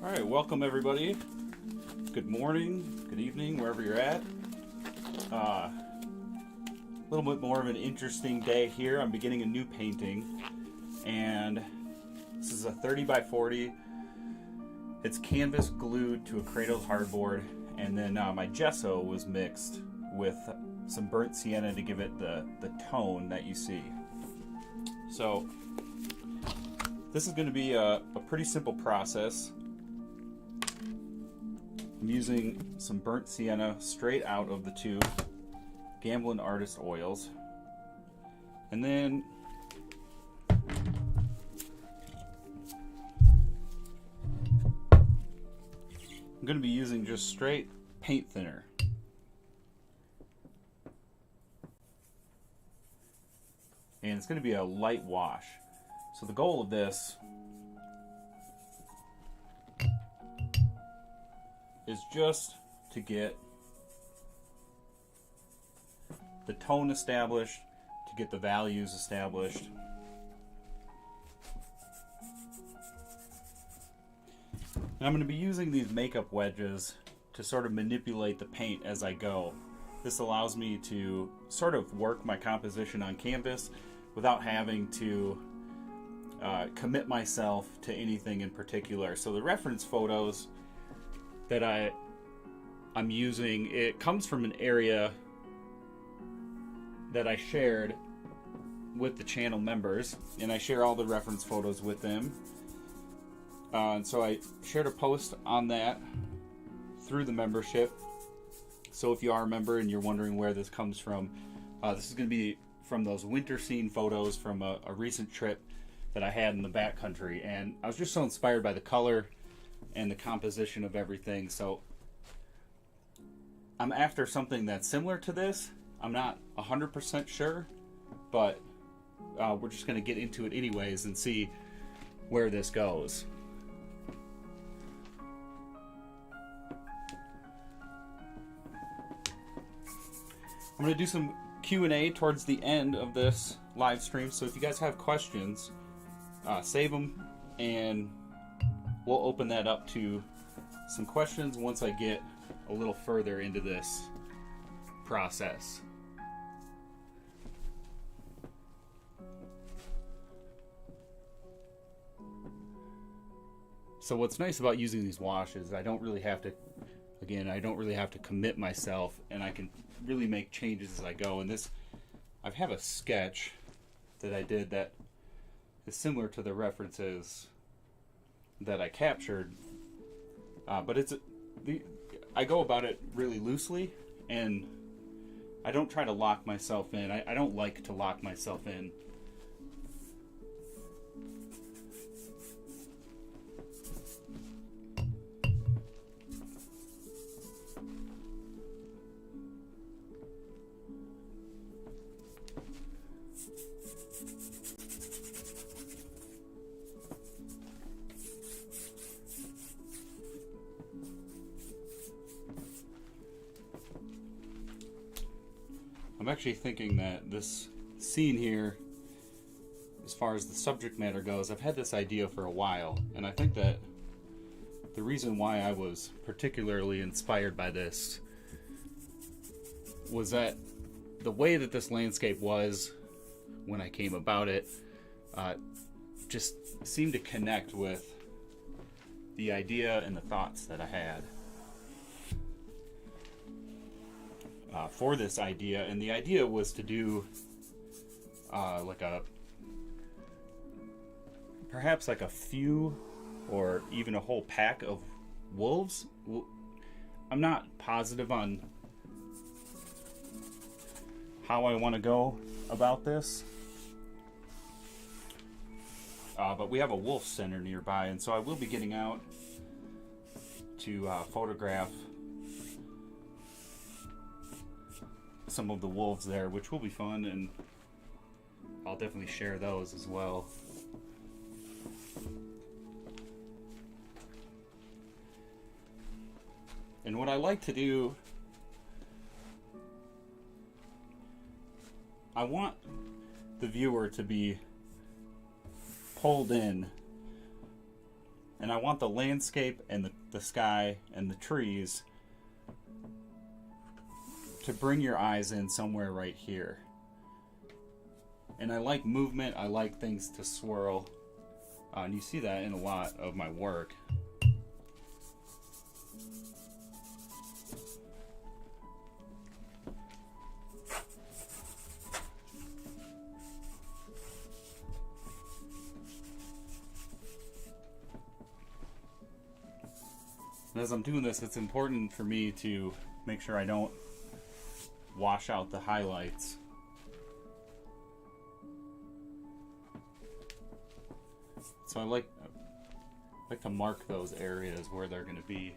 All right, welcome everybody. Good morning, good evening, wherever you're at. A little bit more of an interesting day here. I'm beginning a new painting, and this is a 30 by 40. It's canvas glued to a Cradle hardboard, and then my gesso was mixed with some burnt sienna to give it the tone that you see. So this is going to be a pretty simple process. I'm using some burnt sienna straight out of the tube, Gamblin' Artist oils, and then I'm going to be using just straight paint thinner. And it's going to be a light wash. So the goal of this is just to get the tone established, to get the values established. And I'm going to be using these makeup wedges to sort of manipulate the paint as I go. This allows me to sort of work my composition on canvas without having to commit myself to anything in particular. So the reference photos that I'm using, it comes from an area that I shared with the channel members, and I share all the reference photos with them. And so I shared a post on that through the membership. So if you are a member and you're wondering where this comes from, this is going to be from those winter scene photos from a recent trip that I had in the backcountry, and I was just so inspired by the color and the composition of everything. So I'm after something that's similar to this. I'm not 100% sure, but we're just going to get into it anyways and see where this goes. I'm going to do some Q&A towards the end of this live stream, so if you guys have questions, save them, and we'll open that up to some questions once I get a little further into this process. So what's nice about using these washes, I don't really have to commit myself, and I can really make changes as I go. And this, I have a sketch that I did that is similar to the references that I captured, but I go about it really loosely, and I don't try to lock myself in. I don't like to lock myself in. I'm actually thinking that this scene here, as far as the subject matter goes, I've had this idea for a while, and I think that the reason why I was particularly inspired by this was that the way that this landscape was when I came about it just seemed to connect with the idea and the thoughts that I had for this idea. And the idea was to do perhaps like a few or even a whole pack of wolves. I'm not positive on how I want to go about this, but we have a wolf center nearby, and so I will be getting out to photograph some of the wolves there, which will be fun, and I'll definitely share those as well. And what I like to do, I want the viewer to be pulled in And I want the landscape and the sky and the trees to bring your eyes in somewhere right here. And I like movement, I like things to swirl. And you see that in a lot of my work. And as I'm doing this, it's important for me to make sure I don't wash out the highlights. So I like to mark those areas where they're going to be.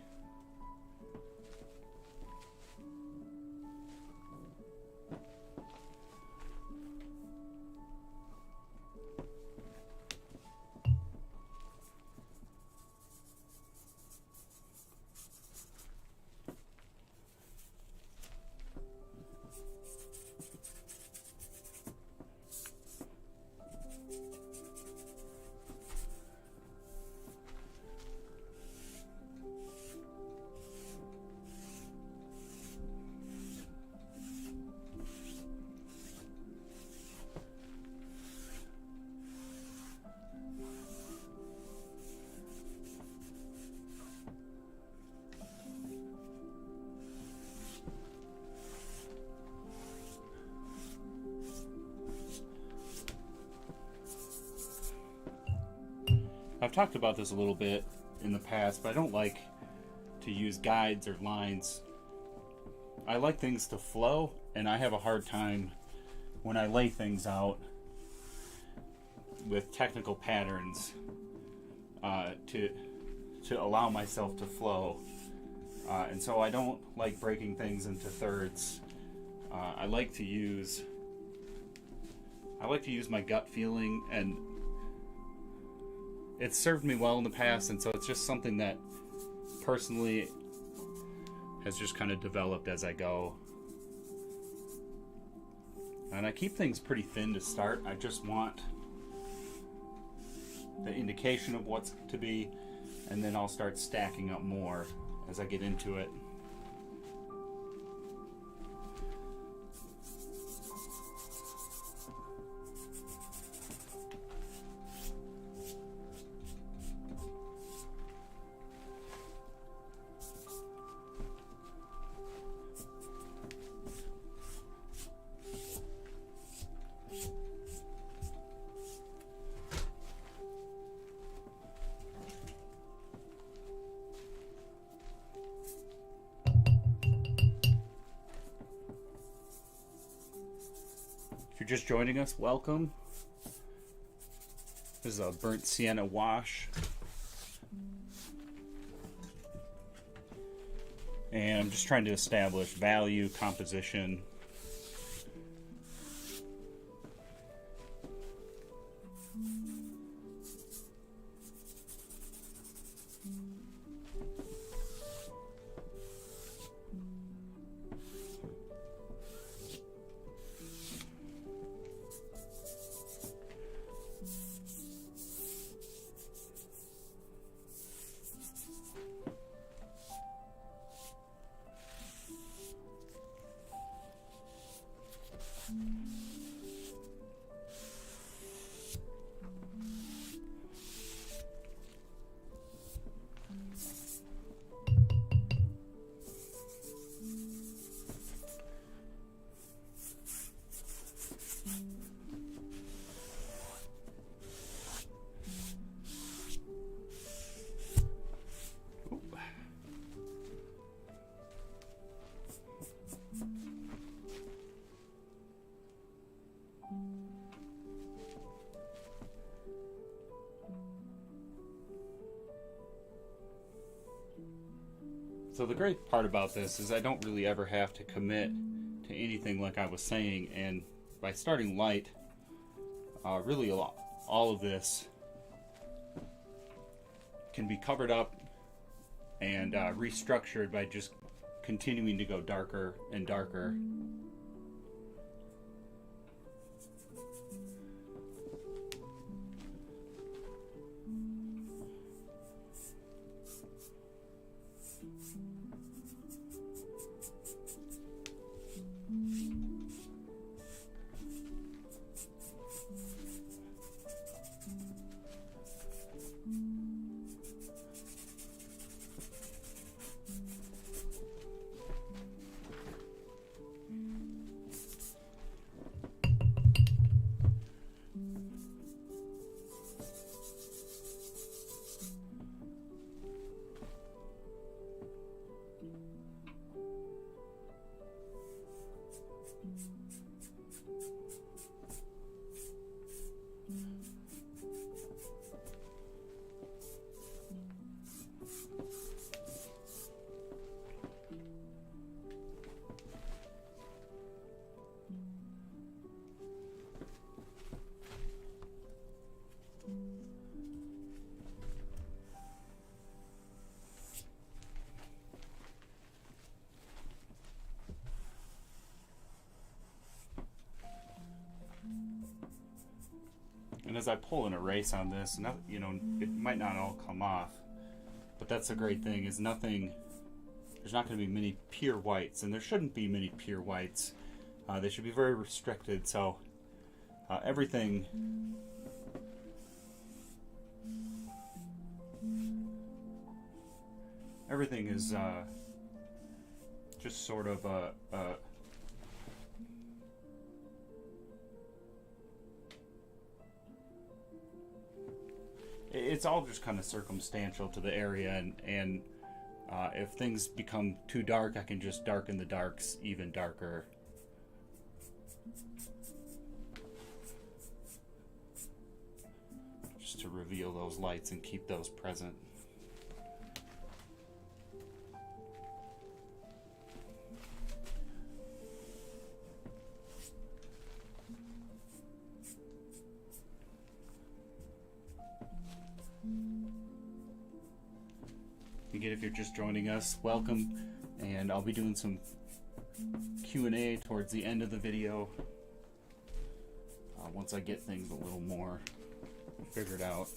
I've talked about this a little bit in the past, but I don't like to use guides or lines. I like things to flow, and I have a hard time when I lay things out with technical patterns to allow myself to flow. And so I don't like breaking things into thirds. I like to use my gut feeling, and it's served me well in the past, and so it's just something that personally has just kind of developed as I go. And I keep things pretty thin to start. I just want the indication of what's to be, and then I'll start stacking up more as I get into it. If you're just joining us, welcome. This is a burnt sienna wash. And I'm just trying to establish value, composition. So the great part about this is I don't really ever have to commit to anything, like I was saying, and by starting light, really all of this can be covered up and restructured by just continuing to go darker and darker. And as I pull an erase on this, you know, it might not all come off, but that's a great thing. Is nothing. There's not going to be many pure whites, and there shouldn't be many pure whites. They should be very restricted. So everything is just sort of it's all just kind of circumstantial to the area, and if things become too dark, I can just darken the darks even darker. Just to reveal those lights and keep those present. Again, if you're just joining us, welcome, and I'll be doing some Q&A towards the end of the video once I get things a little more figured out.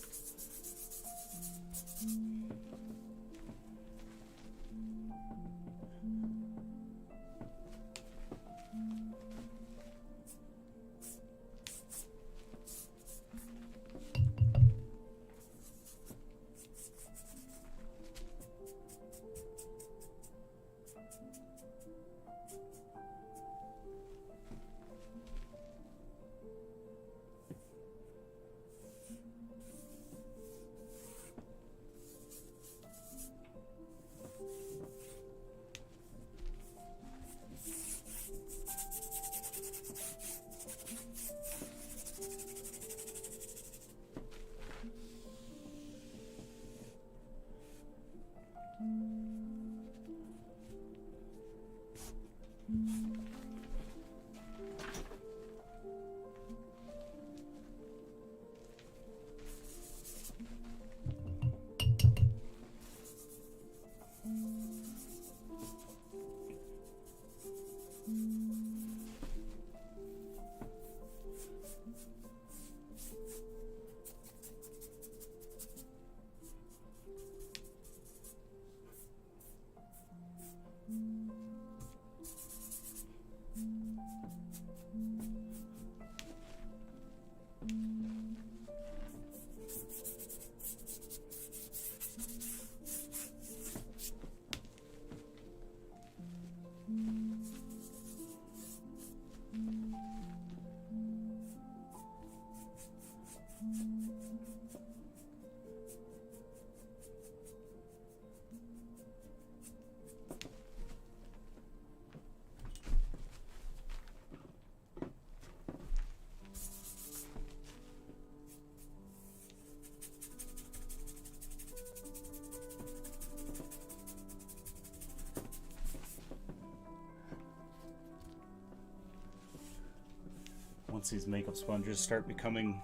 Once these makeup sponges start becoming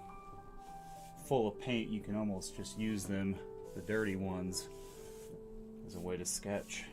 full of paint, you can almost just use them, the dirty ones, as a way to sketch.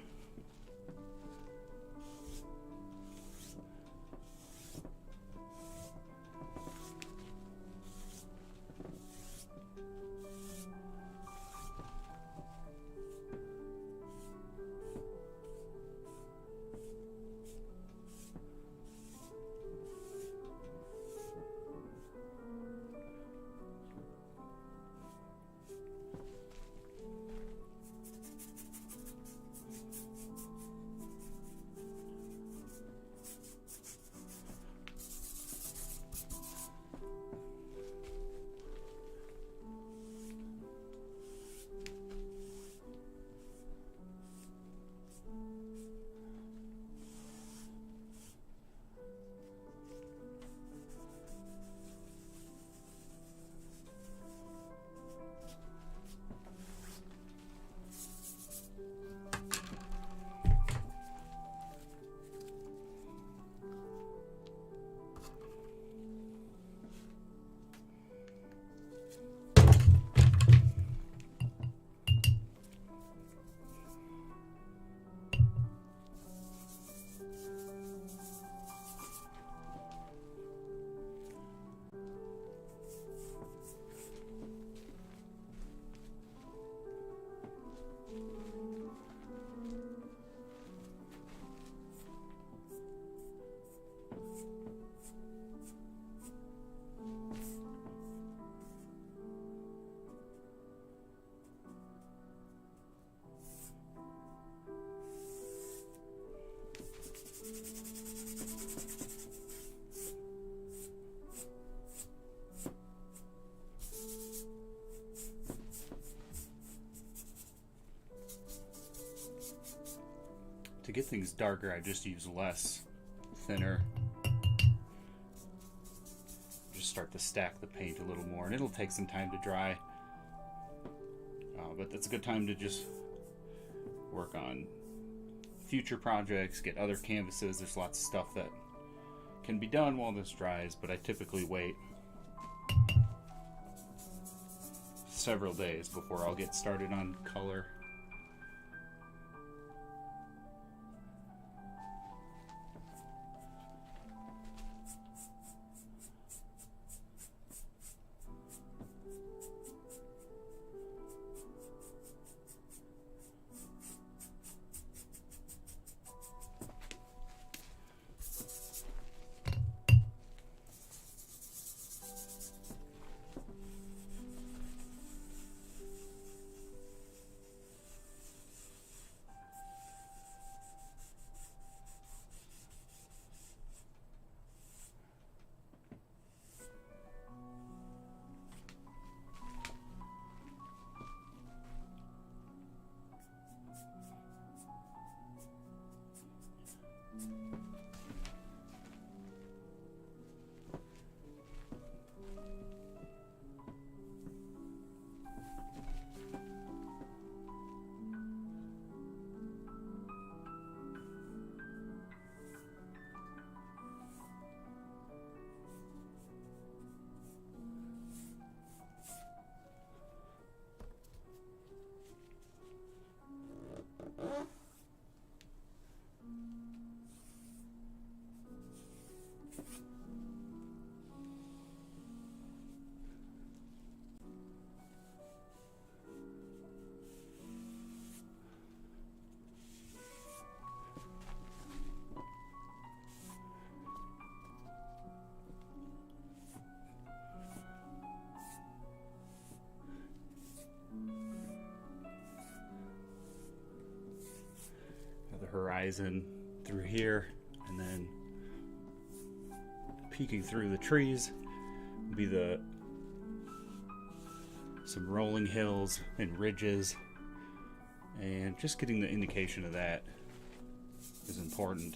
To get things darker, I just use less thinner. Just start to stack the paint a little more, and it'll take some time to dry. But that's a good time to just work on future projects, get other canvases. There's lots of stuff that can be done while this dries, but I typically wait several days before I'll get started on color. The horizon through here, and then peeking through the trees will be some rolling hills and ridges, and just getting the indication of that is important.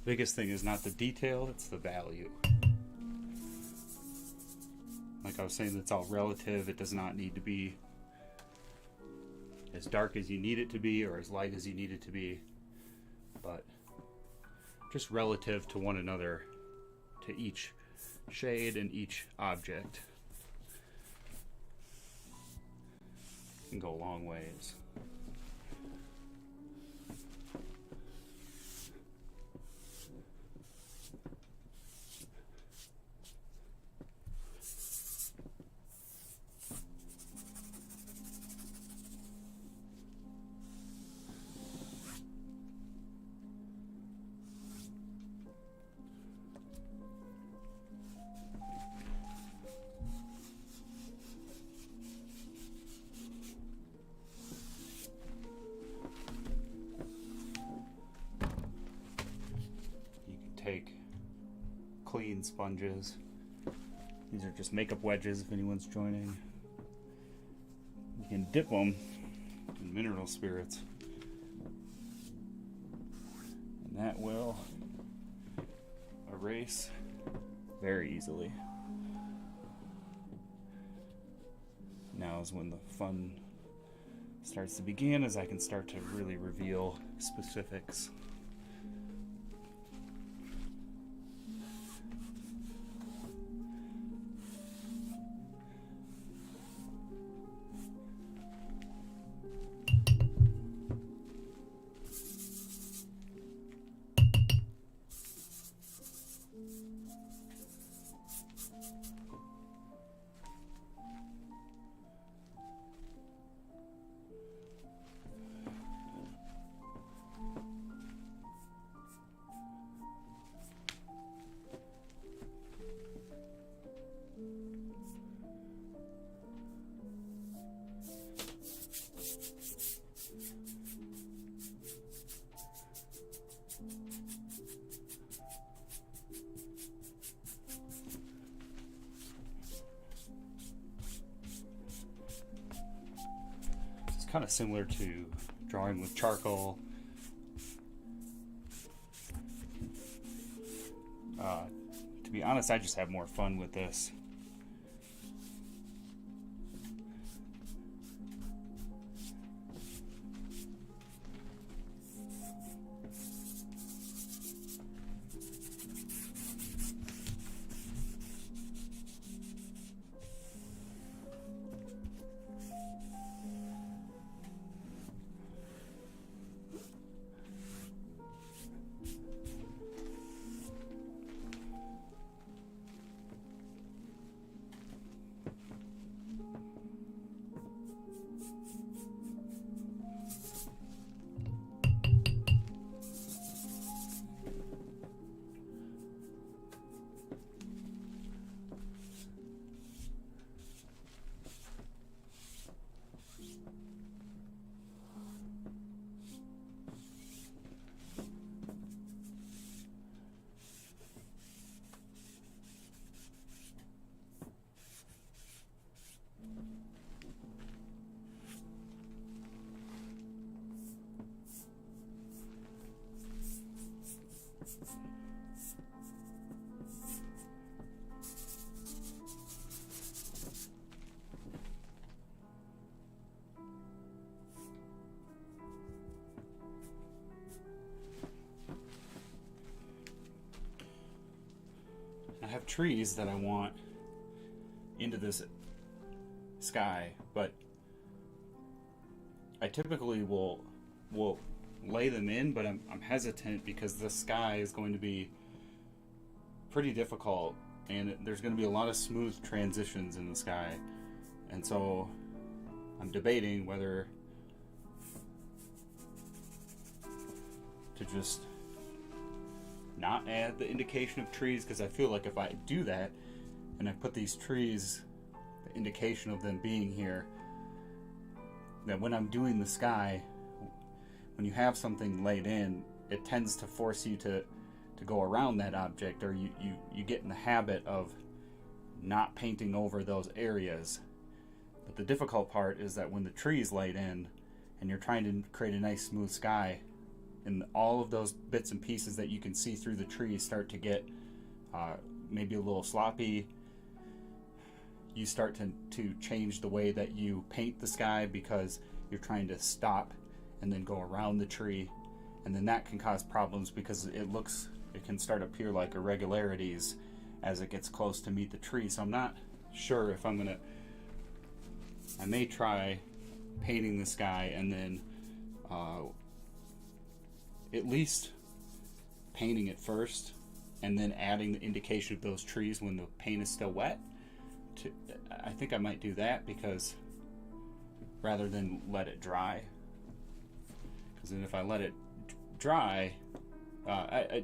Biggest thing is not the detail, it's the value. Like I was saying, it's all relative. It does not need to be as dark as you need it to be or as light as you need it to be, but just relative to one another, to each shade and each object, can go a long ways. clean sponges. These are just makeup wedges if anyone's joining. You can dip them in mineral spirits, and that will erase very easily. Now is when the fun starts to begin, as I can start to really reveal specifics. Kind of similar to drawing with charcoal. To be honest, I just have more fun with this. I have trees that I want into this sky, but I typically will lay them in, but I'm hesitant because the sky is going to be pretty difficult, and there's going to be a lot of smooth transitions in the sky, and so I'm debating whether to just not add the indication of trees, because I feel like if I do that and I put these trees, the indication of them being here, that when I'm doing the sky, when you have something laid in, it tends to force you to go around that object, or you get in the habit of not painting over those areas. But the difficult part is that when the tree is laid in and you're trying to create a nice smooth sky, and all of those bits and pieces that you can see through the trees start to get maybe a little sloppy, you start to change the way that you paint the sky because you're trying to stop and then go around the tree, and then that can cause problems because it can start to appear like irregularities as it gets close to meet the tree. So I'm not sure if I may try painting the sky and then at least painting it first and then adding the indication of those trees when the paint is still wet. I think I might do that, because rather than let it dry, because then if I let it dry, I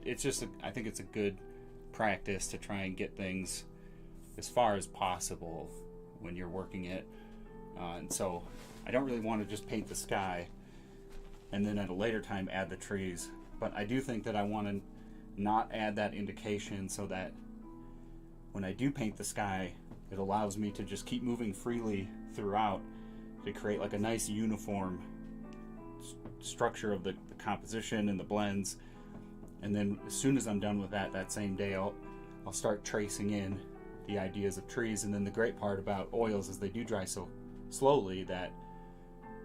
think it's a good practice to try and get things as far as possible when you're working it, and so I don't really want to just paint the sky and then at a later time add the trees, but I do think that I want to not add that indication so that when I do paint the sky, it allows me to just keep moving freely throughout to create like a nice uniform structure of the composition and the blends. And then as soon as I'm done with that same day, I'll start tracing in the ideas of trees. And then the great part about oils is they do dry so slowly that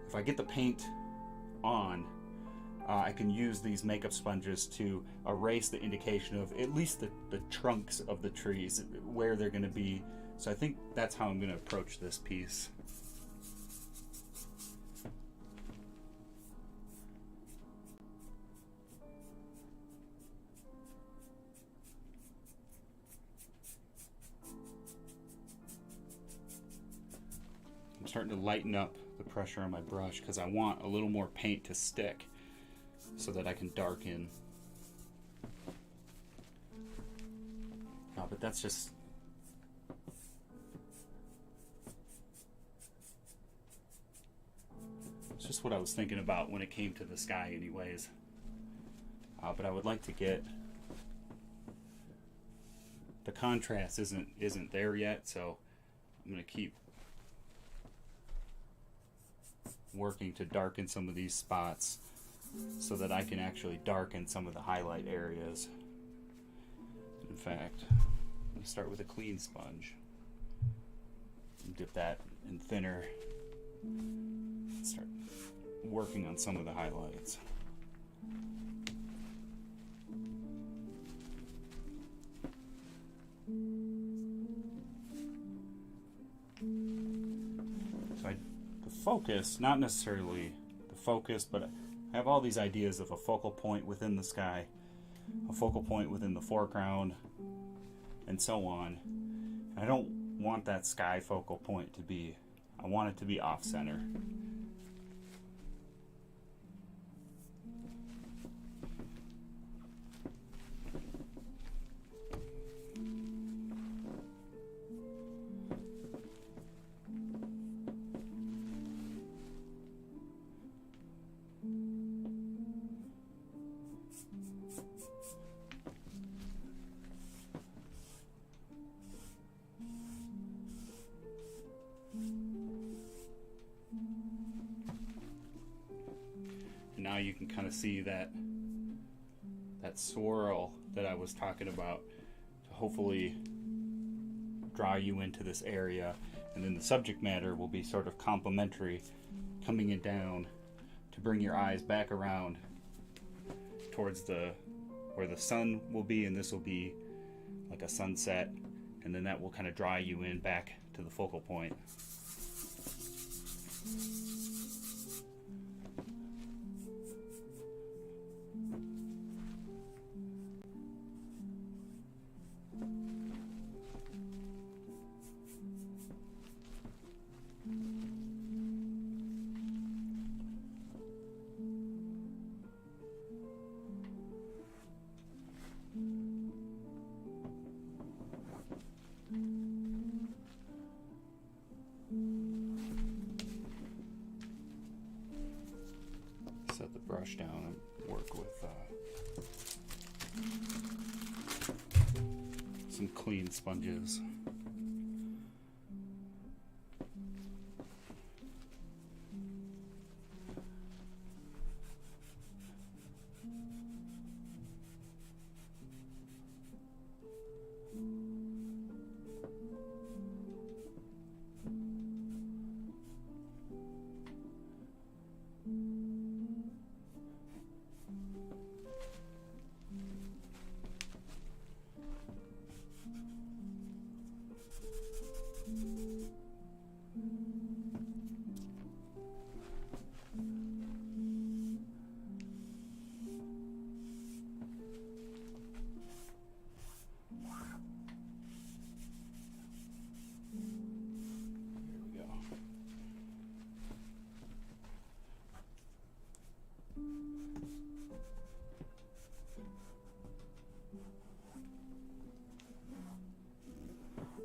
if I get the paint on, I can use these makeup sponges to erase the indication of at least the trunks of the trees, where they're going to be. So I think that's how I'm going to approach this piece. I'm starting to lighten up the pressure on my brush because I want a little more paint to stick so that I can darken. But that's just what I was thinking about when it came to the sky anyways. But I would like to get the contrast isn't there yet, so I'm going to keep working to darken some of these spots so that I can actually darken some of the highlight areas. In fact, I'm going to start with a clean sponge and dip that in thinner and start working on some of the highlights. So the focus, not necessarily the focus, but I have all these ideas of a focal point within the sky, a focal point within the foreground, and so on. I don't want that sky focal point to be, I want it to be off center. Now you can kind of see that swirl that I was talking about to hopefully draw you into this area, and then the subject matter will be sort of complementary, coming in down to bring your eyes back around towards where the sun will be, and this will be like a sunset, and then that will kind of draw you in back to the focal point. Set the brush down and work with some clean sponges.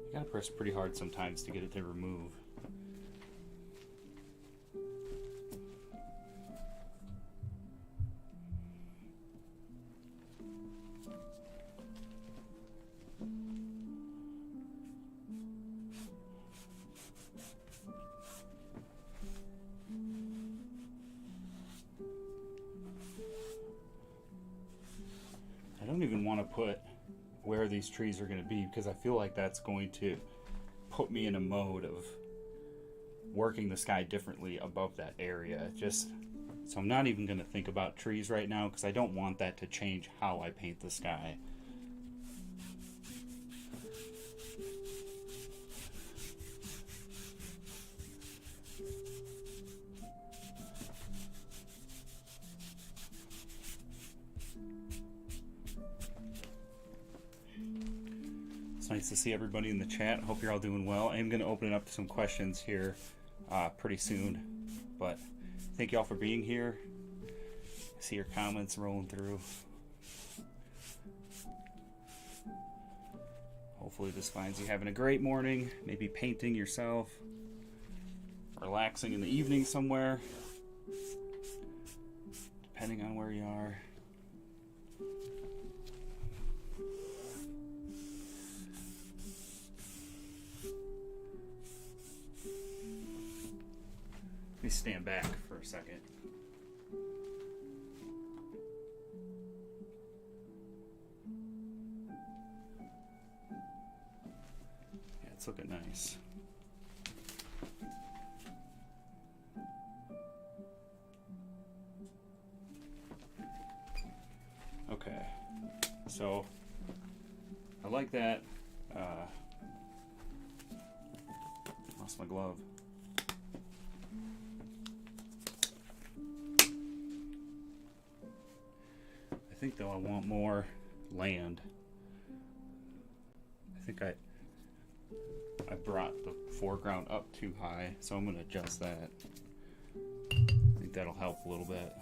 You gotta press pretty hard sometimes to get it to remove. I don't even want to put where these trees are going to be, because I feel like that's going to put me in a mode of working the sky differently above that area. So I'm not even going to think about trees right now, because I don't want that to change how I paint the sky. It's nice to see everybody in the chat. Hope you're all doing well. I am going to open it up to some questions here pretty soon, but thank you all for being here. I see your comments rolling through. Hopefully this finds you having a great morning, maybe painting yourself, relaxing in the evening somewhere, depending on where you are. Let me stand back for a second. Yeah, it's looking nice. Okay, so I like that. Lost my glove. I think though I want more land. I think I brought the foreground up too high, so I'm going to adjust that. I think that'll help a little bit.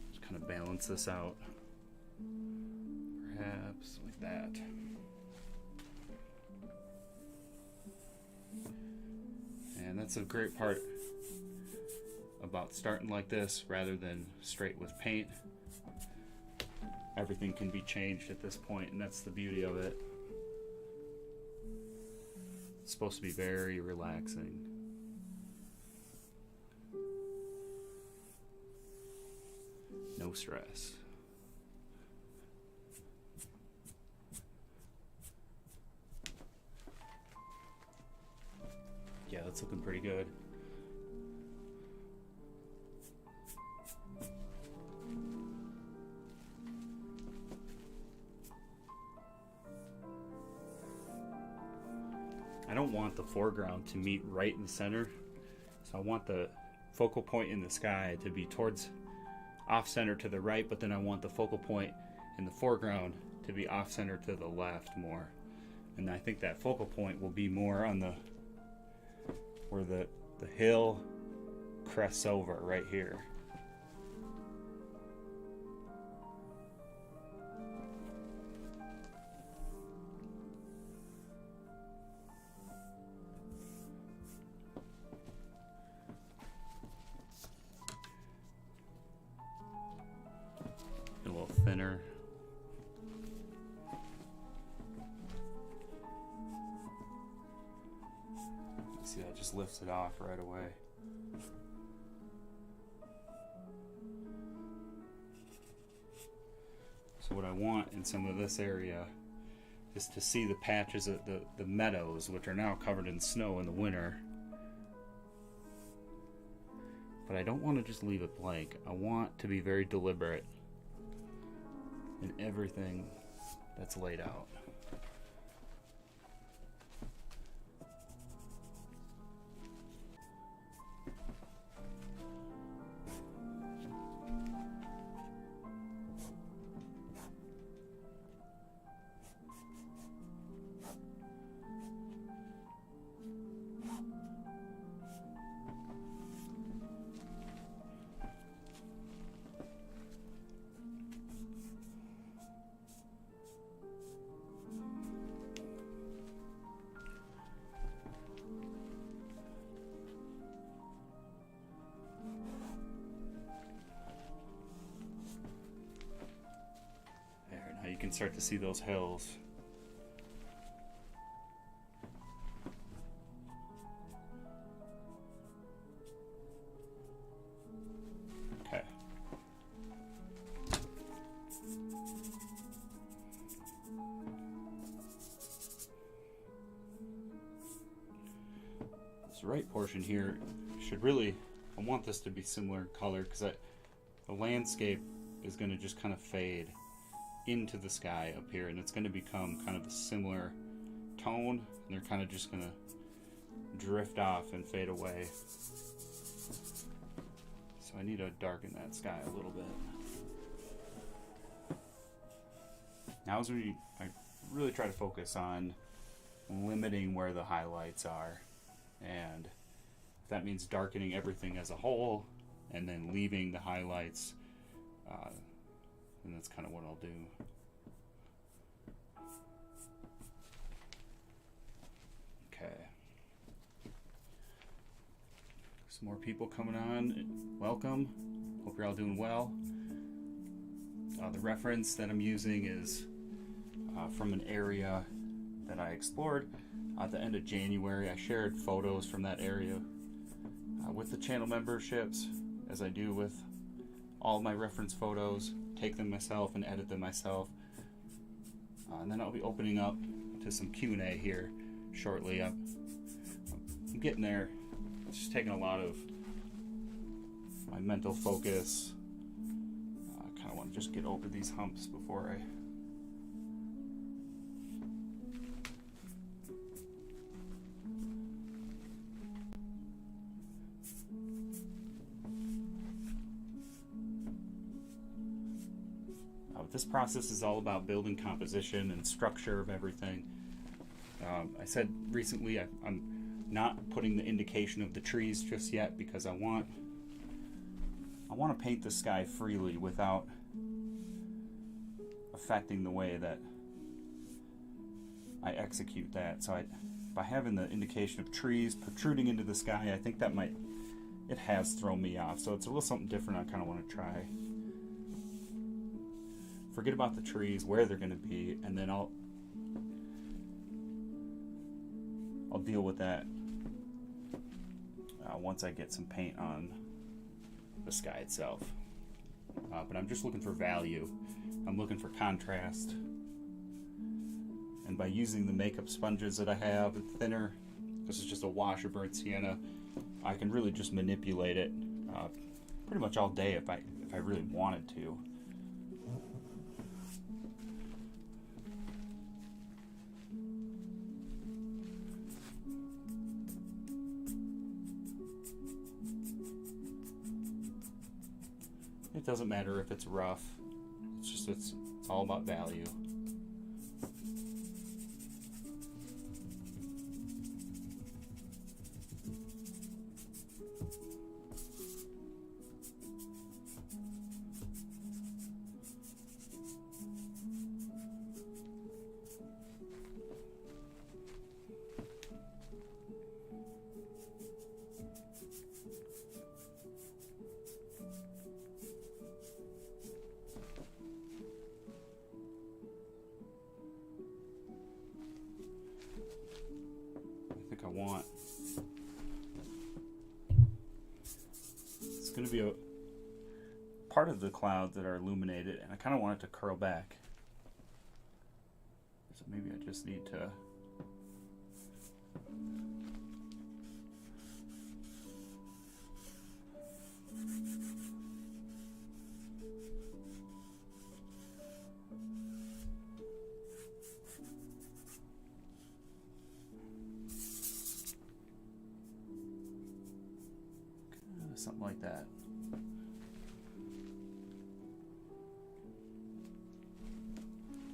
Just kind of balance this out. Perhaps like that. And that's a great part about starting like this rather than straight with paint. Everything can be changed at this point, and that's the beauty of it. It's supposed to be very relaxing. No stress. Yeah, that's looking pretty good. I don't want the foreground to meet right in the center, so I want the focal point in the sky to be towards off-center to the right, but then I want the focal point in the foreground to be off-center to the left more. And I think that focal point will be more on the where the hill crests over right here. A little thinner. See, that just lifts it off right away. So what I want in some of this area is to see the patches of the meadows, which are now covered in snow in the winter. But I don't want to just leave it blank. I want to be very deliberate in everything that's laid out. You can start to see those hills. Okay. right portion here should really, I want this to be similar color because the landscape is going to just kind of fade into the sky up here, and it's going to become kind of a similar tone, and they're kind of just going to drift off and fade away. So I need to darken that sky a little bit. Now as I really try to focus on limiting where the highlights are, and if that means darkening everything as a whole and then leaving the highlights, and that's kind of what I'll do. Okay. Some more people coming on. Welcome. Hope you're all doing well. The reference that I'm using is from an area that I explored at the end of January. I shared photos from that area with the channel memberships, as I do with all of my reference photos, take them myself and edit them myself. And then I'll be opening up to some Q&A here shortly. I'm getting there. It's just taking a lot of my mental focus. I kind of want to just get over these humps before I this process is all about building composition and structure of everything. I said recently I'm not putting the indication of the trees just yet because I want to paint the sky freely without affecting the way that I execute that. So by having the indication of trees protruding into the sky, I think that it has thrown me off. So it's a little something different I kind of want to try. Forget about the trees, where they're going to be, and then I'll deal with that once I get some paint on the sky itself. But I'm just looking for value. I'm looking for contrast. And by using the makeup sponges that I have, thinner, this is just a wash of burnt sienna, I can really just manipulate it pretty much all day if I really wanted to. It doesn't matter if it's rough. It's all about value. It's going to be a part of the clouds that are illuminated, and I kind of want it to curl back. So maybe I just need to something like that.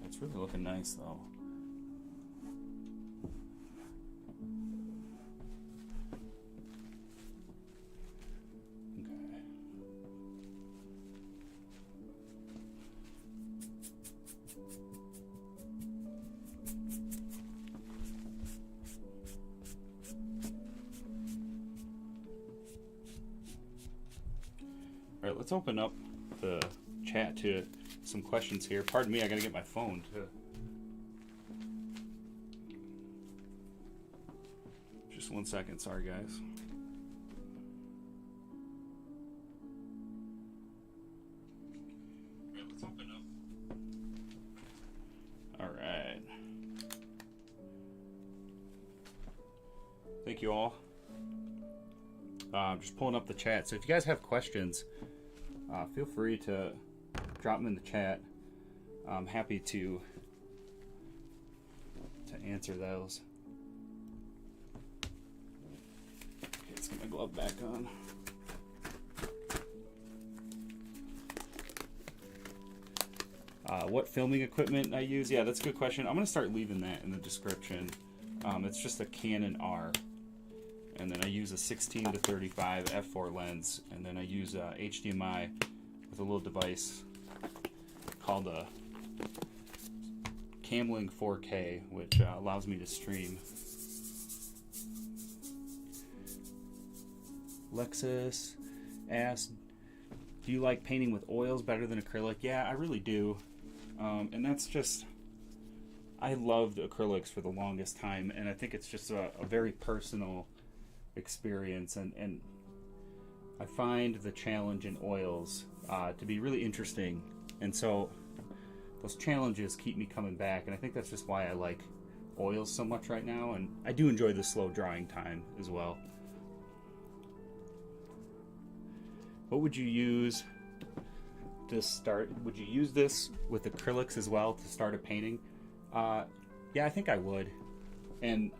It's really looking nice though. Okay. All right, let's open up the chat to some questions here. Pardon me, I gotta get my phone too. Just 1 second, sorry guys. All right, let's open up. All right. Thank you all. Just pulling up the chat. So if you guys have questions, feel free to drop them in the chat. I'm happy to answer those. Okay, let's get my glove back on. What filming equipment I use? Yeah, that's a good question. I'm going to start leaving that in the description. It's just a Canon R. And then I use a 16 to 35 f4 lens. And then I use HDMI with a little device called a Camlink 4K, which allows me to stream. Lexus asked, do you like painting with oils better than acrylic? Yeah, I really do. And that's just, I loved acrylics for the longest time, and I think it's just a very personal experience, and I find the challenge in oils to be really interesting, and so those challenges keep me coming back, and I think that's just why I like oils so much right now, and I do enjoy the slow drying time as well. What would you use to start? Would you use this with acrylics as well to start a painting? Yeah, I think I would. And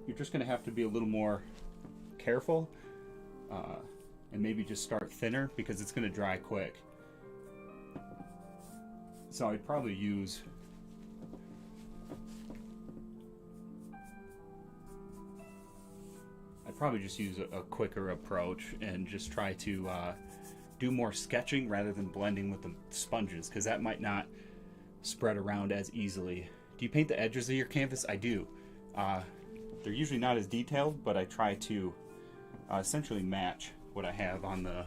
you're just going to have to be a little more careful and maybe just start thinner because it's going to dry quick. So I'd probably use just use a quicker approach and just try to do more sketching rather than blending with the sponges, because that might not spread around as easily. Do you paint the edges of your canvas? I do. They're usually not as detailed, but I try to essentially match what I have on the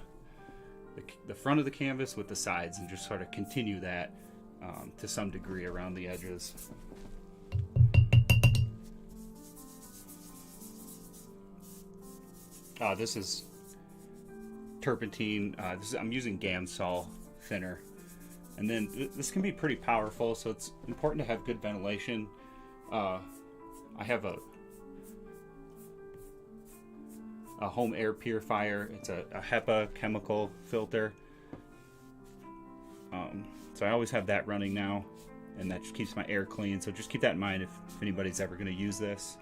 front of the canvas with the sides and just sort of continue that to some degree around the edges. This is turpentine. I'm using Gamsol thinner. And then this can be pretty powerful, so it's important to have good ventilation. I have a home air purifier. It's a HEPA chemical filter. So I always have that running now, and that just keeps my air clean. So just keep that in mind if anybody's ever going to use this.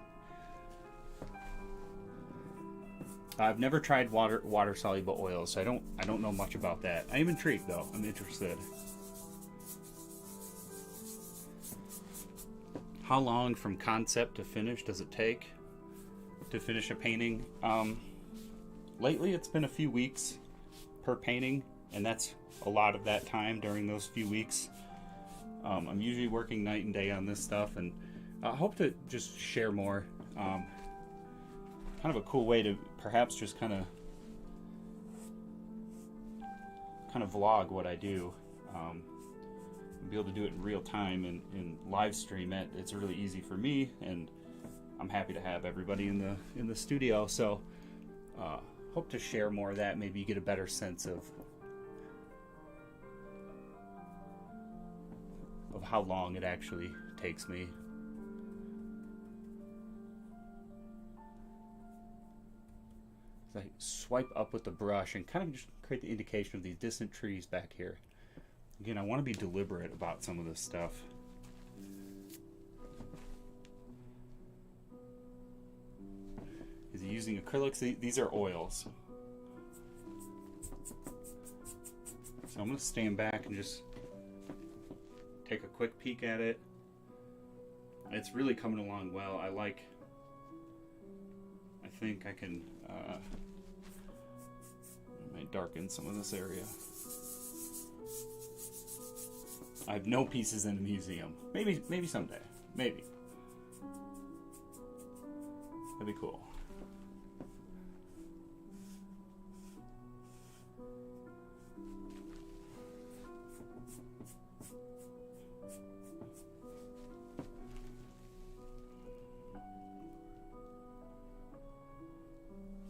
I've never tried water soluble oils, so I don't know much about that. I am intrigued though. I'm interested. How long from concept to finish does it take to finish a painting? Lately it's been a few weeks per painting, and that's a lot of that time during those few weeks. I'm usually working night and day on this stuff, and I hope to just share more. Kind of a cool way to perhaps just kind of vlog what I do, and be able to do it in real time and live stream it. It's really easy for me, and I'm happy to have everybody in the studio. So hope to share more of that. Maybe you get a better sense of how long it actually takes me. I swipe up with the brush and kind of just create the indication of these distant trees back here. Again, I want to be deliberate about some of this stuff. Is he using acrylics? These are oils. So I'm going to stand back and just take a quick peek at it. It's really coming along well. I think I can I might darken some of this area. I have no pieces in the museum. Maybe someday. Maybe. That'd be cool.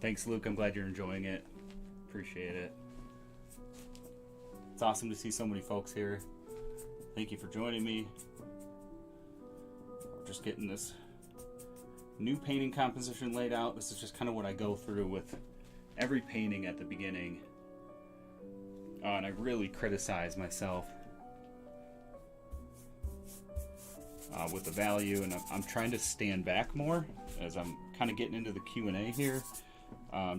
Thanks, Luke. I'm glad you're enjoying it. Appreciate it. It's awesome to see so many folks here. Thank you for joining me. We're just getting this new painting composition laid out. This is just kind of what I go through with every painting at the beginning. And I really criticize myself with the value, and I'm trying to stand back more as I'm kind of getting into the Q&A here.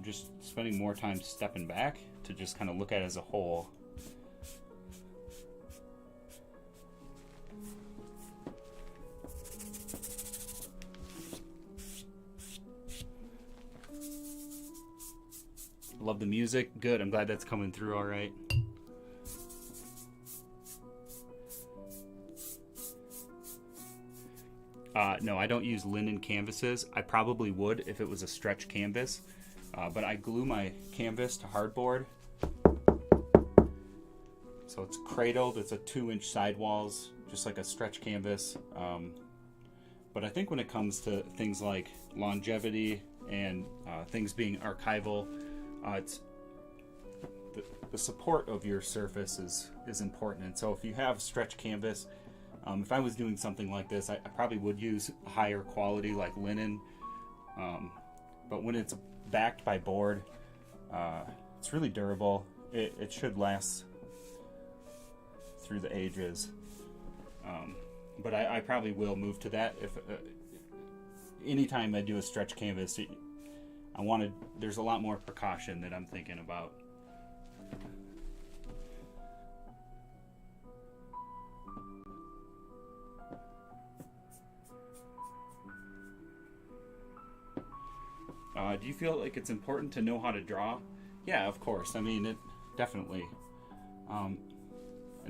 Just spending more time stepping back to just kind of look at it as a whole. Love the music. Good. I'm glad that's coming through all right. No, I don't use linen canvases. I probably would if it was a stretch canvas, but I glue my canvas to hardboard. So it's cradled. It's a 2-inch sidewalls, just like a stretch canvas. But I think when it comes to things like longevity and things being archival, it's the support of your surface is important. And so if you have stretch canvas, if I was doing something like this, I probably would use higher quality like linen. But when it's backed by board, it's really durable. It should last through the ages. But I probably will move to that. If anytime I do a stretch canvas, there's a lot more precaution that I'm thinking about. Do you feel like it's important to know how to draw? Yeah, of course. I mean, it definitely. And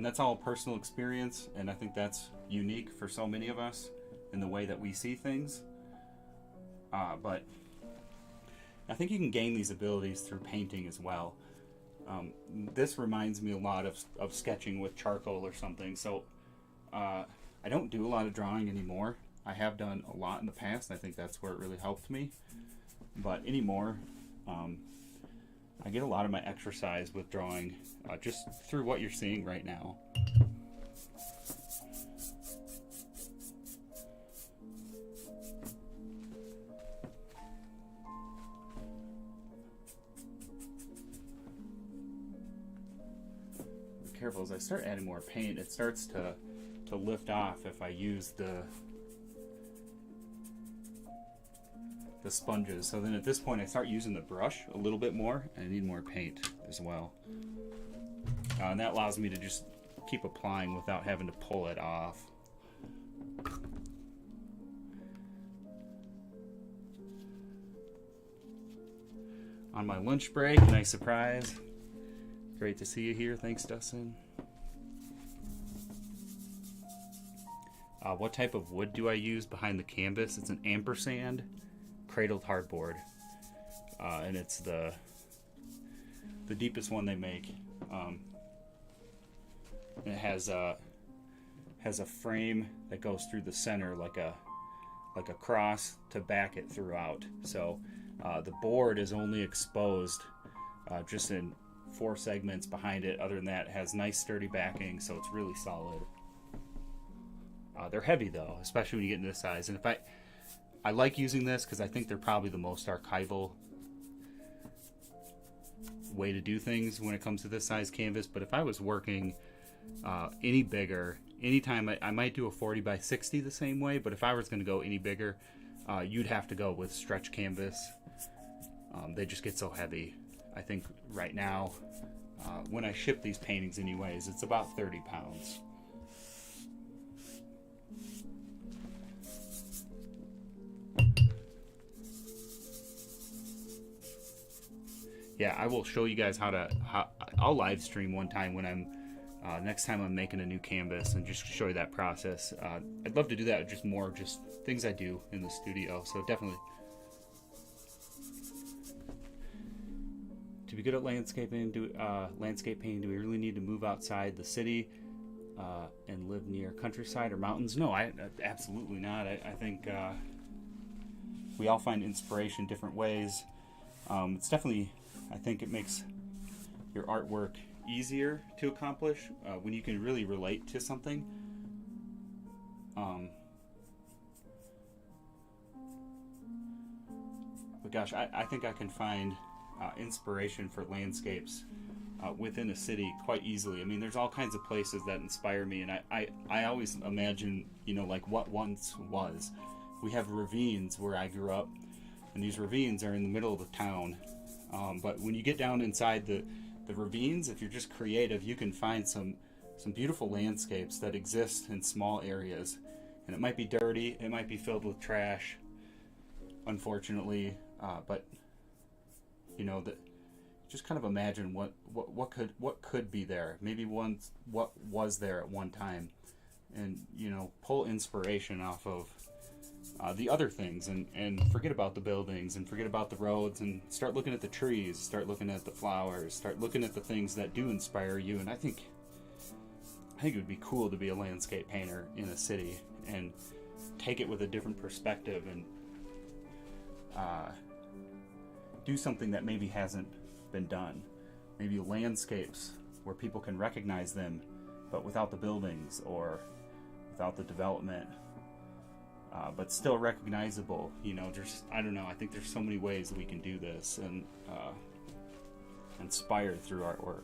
that's all personal experience, and I think that's unique for so many of us in the way that we see things. But I think you can gain these abilities through painting as well. This reminds me a lot of sketching with charcoal or something. So I don't do a lot of drawing anymore. I have done a lot in the past, and I think that's where it really helped me. But anymore, I get a lot of my exercise with drawing just through what you're seeing right now. Be careful, as I start adding more paint, it starts to lift off if I use the sponges. So then at this point I start using the brush a little bit more, and I need more paint as well. And that allows me to just keep applying without having to pull it off. On my lunch break, nice surprise. Great to see you here. Thanks, Dustin. What type of wood do I use behind the canvas? It's an ampersand cradled hardboard, and it's the deepest one they make. And it has a frame that goes through the center like a cross to back it throughout. So the board is only exposed just in 4 segments behind it. Other than that, it has nice sturdy backing, so it's really solid. They're heavy though, especially when you get into this size. And if I like using this because I think they're probably the most archival way to do things when it comes to this size canvas. But if I was working any bigger, anytime I might do a 40 by 60 the same way, but if I was going to go any bigger, you'd have to go with stretch canvas. They just get so heavy. I think right now, when I ship these paintings anyways, it's about 30 pounds. Yeah, I will show you guys how I'll live stream one time when I'm next time I'm making a new canvas, and just show you that process. I'd love to do that, just things I do in the studio. So definitely. To be good at landscape painting, do we really need to move outside the city and live near countryside or mountains? No, absolutely not. I think we all find inspiration different ways. It's definitely, I think it makes your artwork easier to accomplish when you can really relate to something. But gosh, I think I can find inspiration for landscapes within a city quite easily. I mean, there's all kinds of places that inspire me, and I always imagine, like what once was. We have ravines where I grew up, and these ravines are in the middle of the town. But when you get down inside the ravines, if you're just creative, you can find some beautiful landscapes that exist in small areas. And it might be dirty, it might be filled with trash, unfortunately, but that just kind of imagine what could be there, maybe once what was there at one time, and pull inspiration off of the other things, and forget about the buildings and forget about the roads, and start looking at the trees, start looking at the flowers, start looking at the things that do inspire you. And I think it would be cool to be a landscape painter in a city and take it with a different perspective, and do something that maybe hasn't been done. Maybe landscapes where people can recognize them, but without the buildings or without the development, but still recognizable. I don't know. I think there's so many ways that we can do this and inspire through artwork.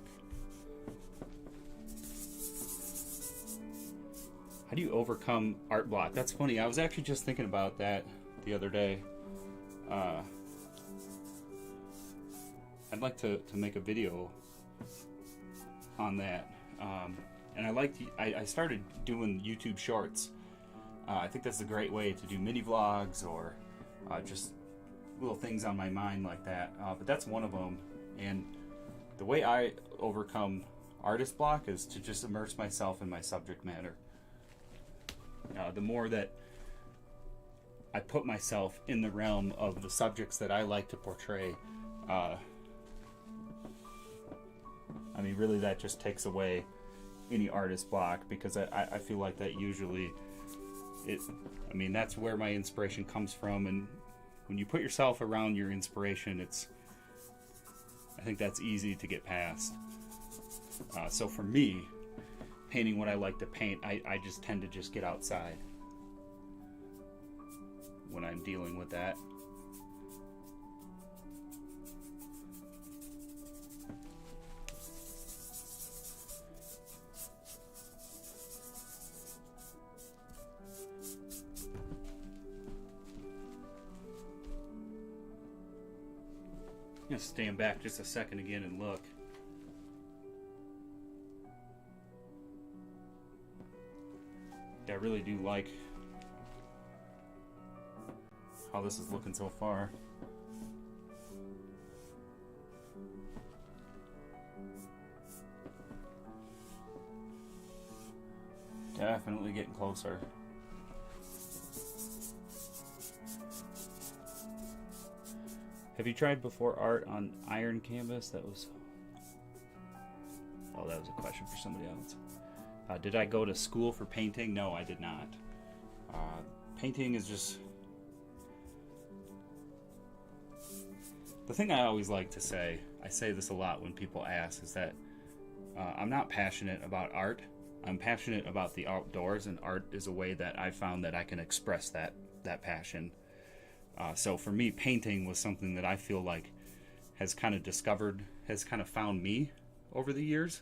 How do you overcome art block? That's funny. I was actually just thinking about that the other day. I'd like to make a video on that. And I started doing YouTube shorts. I think that's a great way to do mini vlogs or just little things on my mind like that. But that's one of them. And the way I overcome artist block is to just immerse myself in my subject matter. The more that I put myself in the realm of the subjects that I like to portray, really that just takes away any artist block, because I feel like that usually that's where my inspiration comes from. And when you put yourself around your inspiration, I think that's easy to get past. So for me, painting what I like to paint, I just tend to just get outside when I'm dealing with that. I'm gonna stand back just a second again and look. I really do like how this is looking so far. Definitely getting closer. Have you tried before art on iron canvas? That was a question for somebody else. Did I go to school for painting? No, I did not. Painting is just... The thing I always like to say, I say this a lot when people ask, is that I'm not passionate about art. I'm passionate about the outdoors, and art is a way that I found that I can express that passion. So for me, painting was something that I feel like has kind of found me over the years,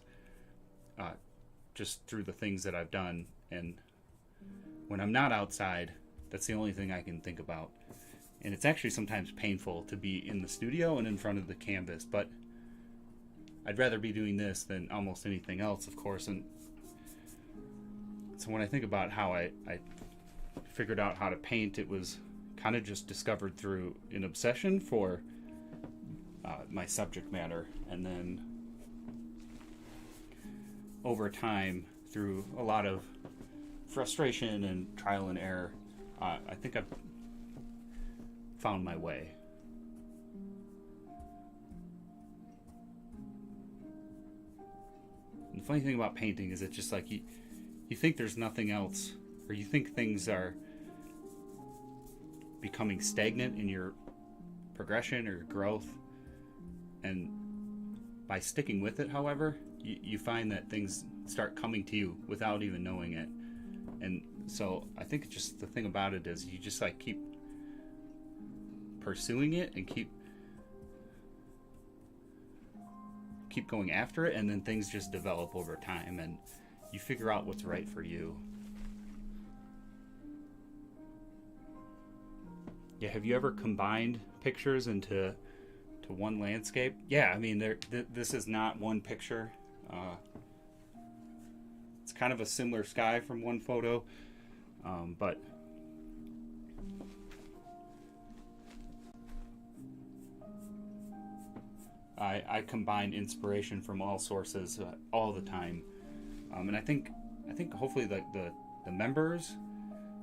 just through the things that I've done. And when I'm not outside, that's the only thing I can think about. And it's actually sometimes painful to be in the studio and in front of the canvas, but I'd rather be doing this than almost anything else, of course. And so when I think about how I figured out how to paint, it was kind of just discovered through an obsession for my subject matter, and then over time, through a lot of frustration and trial and error, I think I've found my way. And the funny thing about painting is it's just like you think there's nothing else, or you think things are becoming stagnant in your progression or growth, and by sticking with it, however, you find that things start coming to you without even knowing it. And so I think just the thing about it is you just like keep pursuing it and keep going after it, and then things just develop over time and you figure out what's right for you. Yeah, have you ever combined pictures into one landscape? Yeah, I mean, this is not one picture. It's kind of a similar sky from one photo, but I combine inspiration from all sources all the time, and I think hopefully the members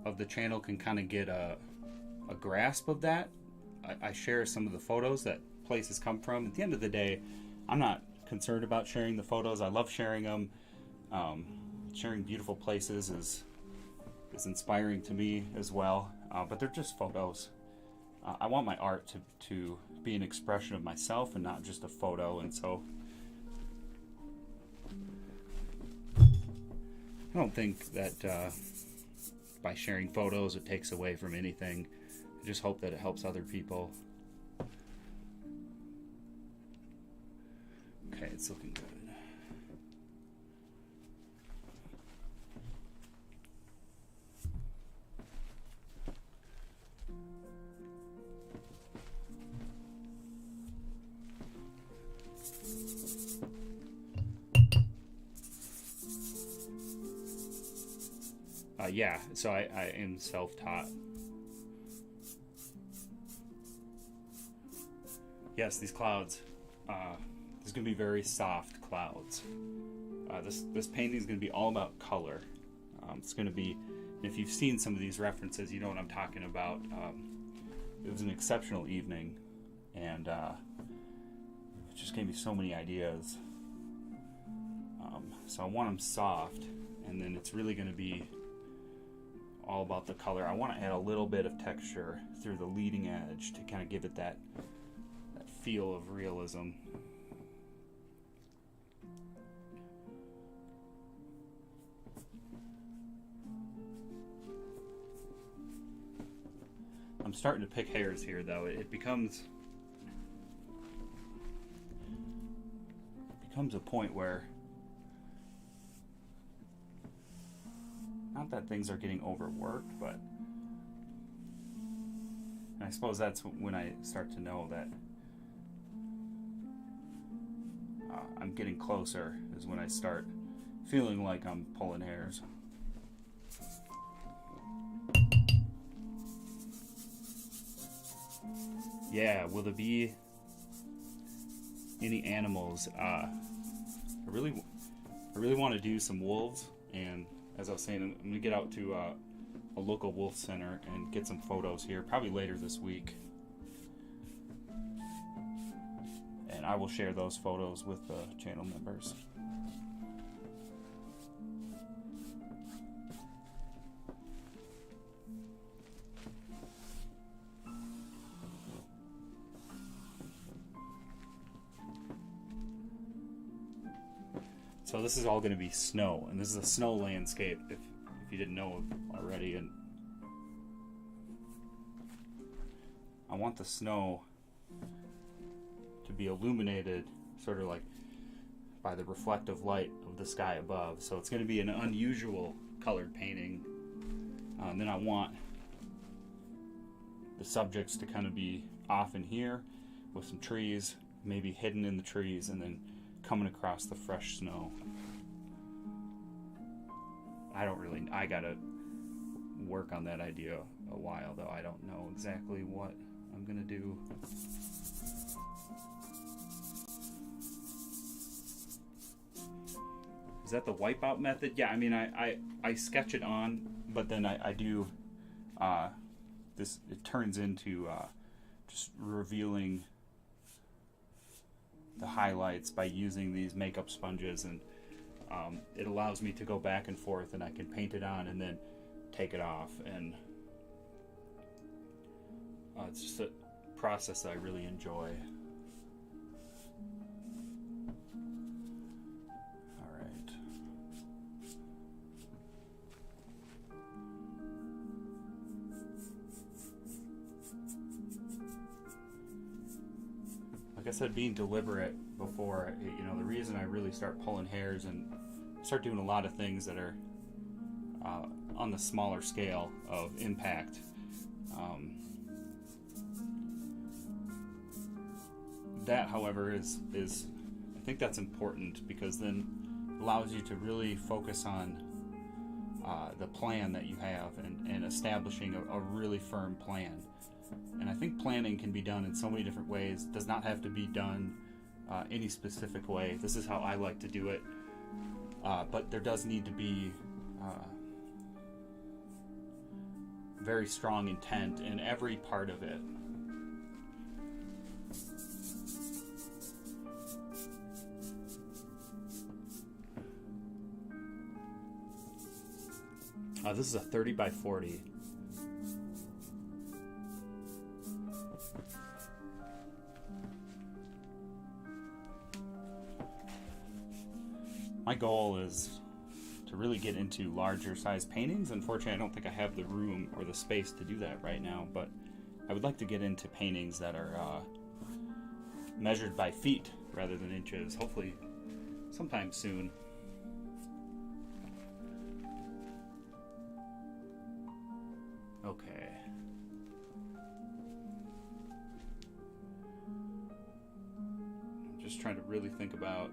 of the channel can kind of get a grasp of that. I share some of the photos that places come from. At the end of the day, I'm not concerned about sharing the photos. I love sharing them. Sharing beautiful places is inspiring to me as well, but they're just photos. I want my art to be an expression of myself and not just a photo, and so I don't think that by sharing photos it takes away from anything. I just hope that it helps other people. Okay, it's looking good. Yeah, so I am self-taught. Yes, these clouds. There's going to be very soft clouds. This painting is going to be all about color. It's going to be, if you've seen some of these references, you know what I'm talking about. It was an exceptional evening, and it just gave me so many ideas. So I want them soft, and then it's really going to be all about the color. I want to add a little bit of texture through the leading edge to kind of give it that feel of realism. I'm starting to pick hairs here, though. It becomes a point where, not that things are getting overworked, but I suppose that's when I start to know that I'm getting closer, is when I start feeling like I'm pulling hairs. Yeah, will there be any animals? I really want to do some wolves, and as I was saying, I'm going to get out to a local wolf center and get some photos here, probably later this week. And I will share those photos with the channel members. So this is all going to be snow, and this is a snow landscape, if you didn't know already. And I want the snow to be illuminated sort of like by the reflective light of the sky above. So it's going to be an unusual colored painting. And then I want the subjects to kind of be off in here with some trees, maybe hidden in the trees, and then coming across the fresh snow. I gotta work on that idea a while, though. I don't know exactly what I'm gonna do. Is that the wipeout method? Yeah, I mean, I sketch it on, but then I do this. It turns into just revealing the highlights by using these makeup sponges, and it allows me to go back and forth, and I can paint it on and then take it off, and it's just a process that I really enjoy. like I said, being deliberate before, you know, the reason I really start pulling hairs and start doing a lot of things that are on the smaller scale of impact. That, however, is I think that's important, because then allows you to really focus on the plan that you have, and establishing a really firm plan. And I think planning can be done in so many different ways. It does not have to be done any specific way. This is how I like to do it. But there does need to be very strong intent in every part of it. This is a 30 by 40. My goal is to really get into larger size paintings. Unfortunately, I don't think I have the room or the space to do that right now, but I would like to get into paintings that are measured by feet rather than inches, hopefully sometime soon. Okay. I'm just trying to really think about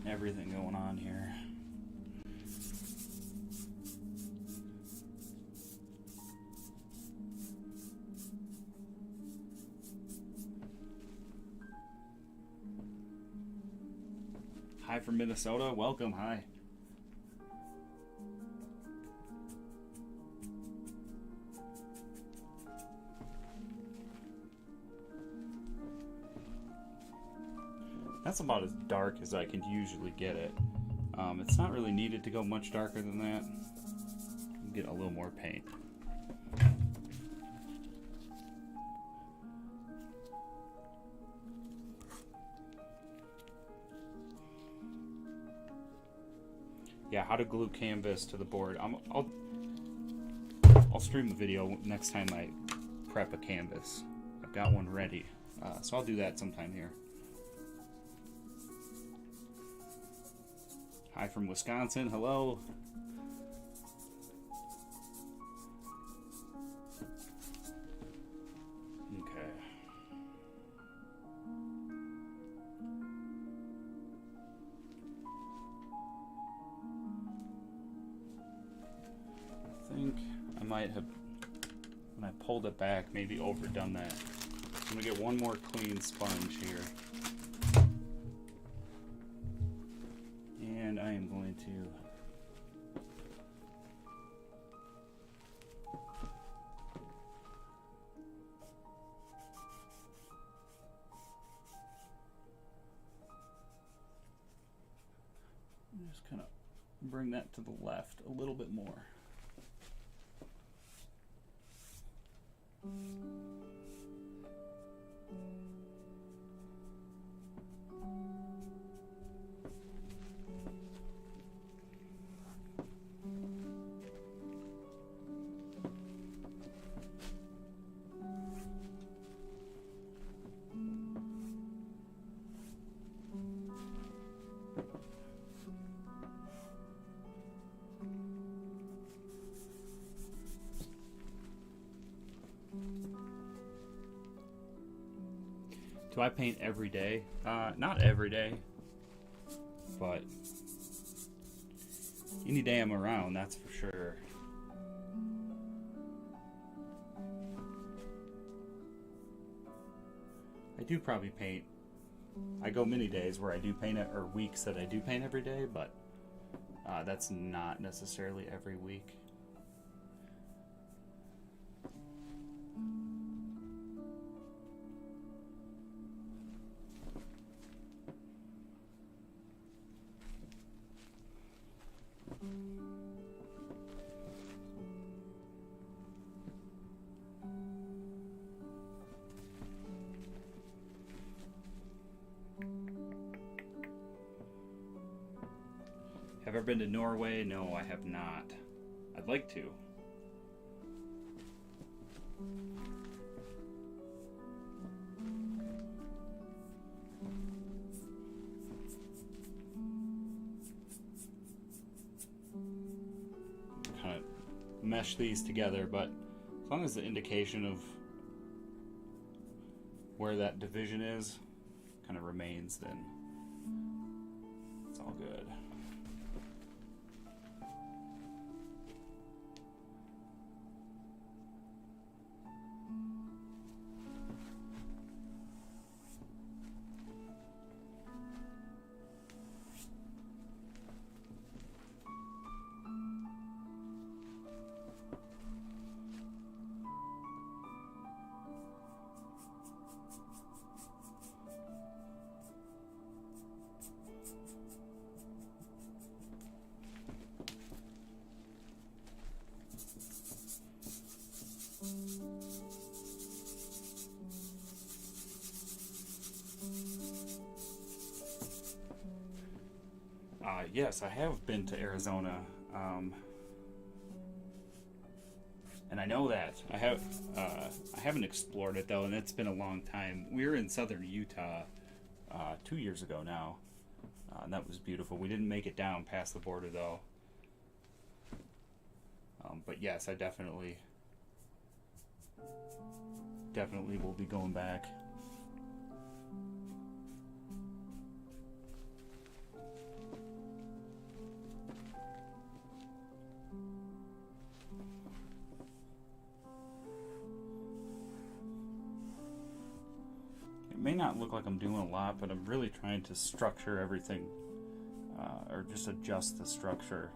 everything going on here. Hi from Minnesota. Welcome. Hi. That's about as dark as I can usually get it. It's not really needed to go much darker than that. Get a little more paint. Yeah, how to glue canvas to the board. I'll stream the video next time I prep a canvas. I've got one ready, so I'll do that sometime here. Hi from Wisconsin. Hello. Okay. I think I might have, when I pulled it back, maybe overdone that. I'm gonna get one more clean sponge here. And I am going to just kind of bring that to the left a little bit more. Do I paint every day? Not every day, but any day I'm around, that's for sure. I do probably paint. I go many days where I do paint it, or weeks that I do paint every day, but that's not necessarily every week. Have I ever been to Norway? No, I have not. I'd like to. Kind of mesh these together, but as long as the indication of where that division is kind of remains, then it's all good. Yes, I have been to Arizona, and I know that I haven't explored it though, and it's been a long time. We were in southern Utah 2 years ago now, and that was beautiful. We didn't make it down past the border though, but yes, I definitely will be going back. May not look like I'm doing a lot, but I'm really trying to structure everything, or just adjust the structure.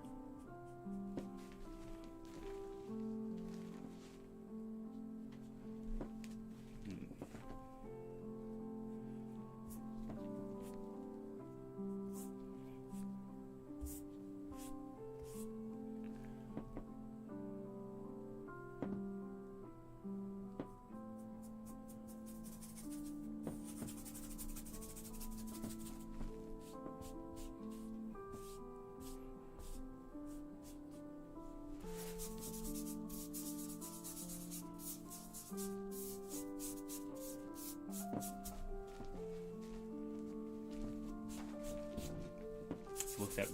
Looked at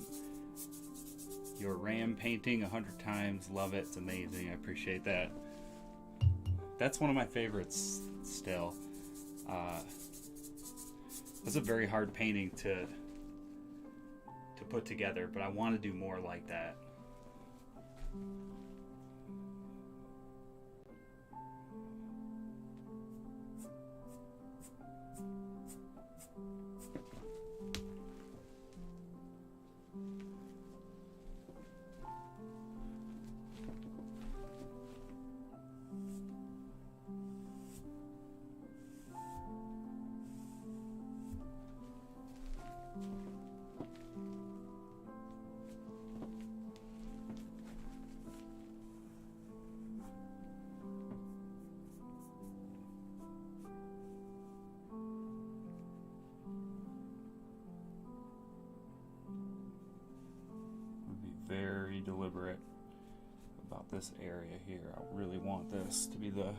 your Ram painting 100 times. Love it. It's amazing. I appreciate that. That's one of my favorites still. It's a very hard painting to put together, but I want to do more like that. Very deliberate about this area here. I really want this to be the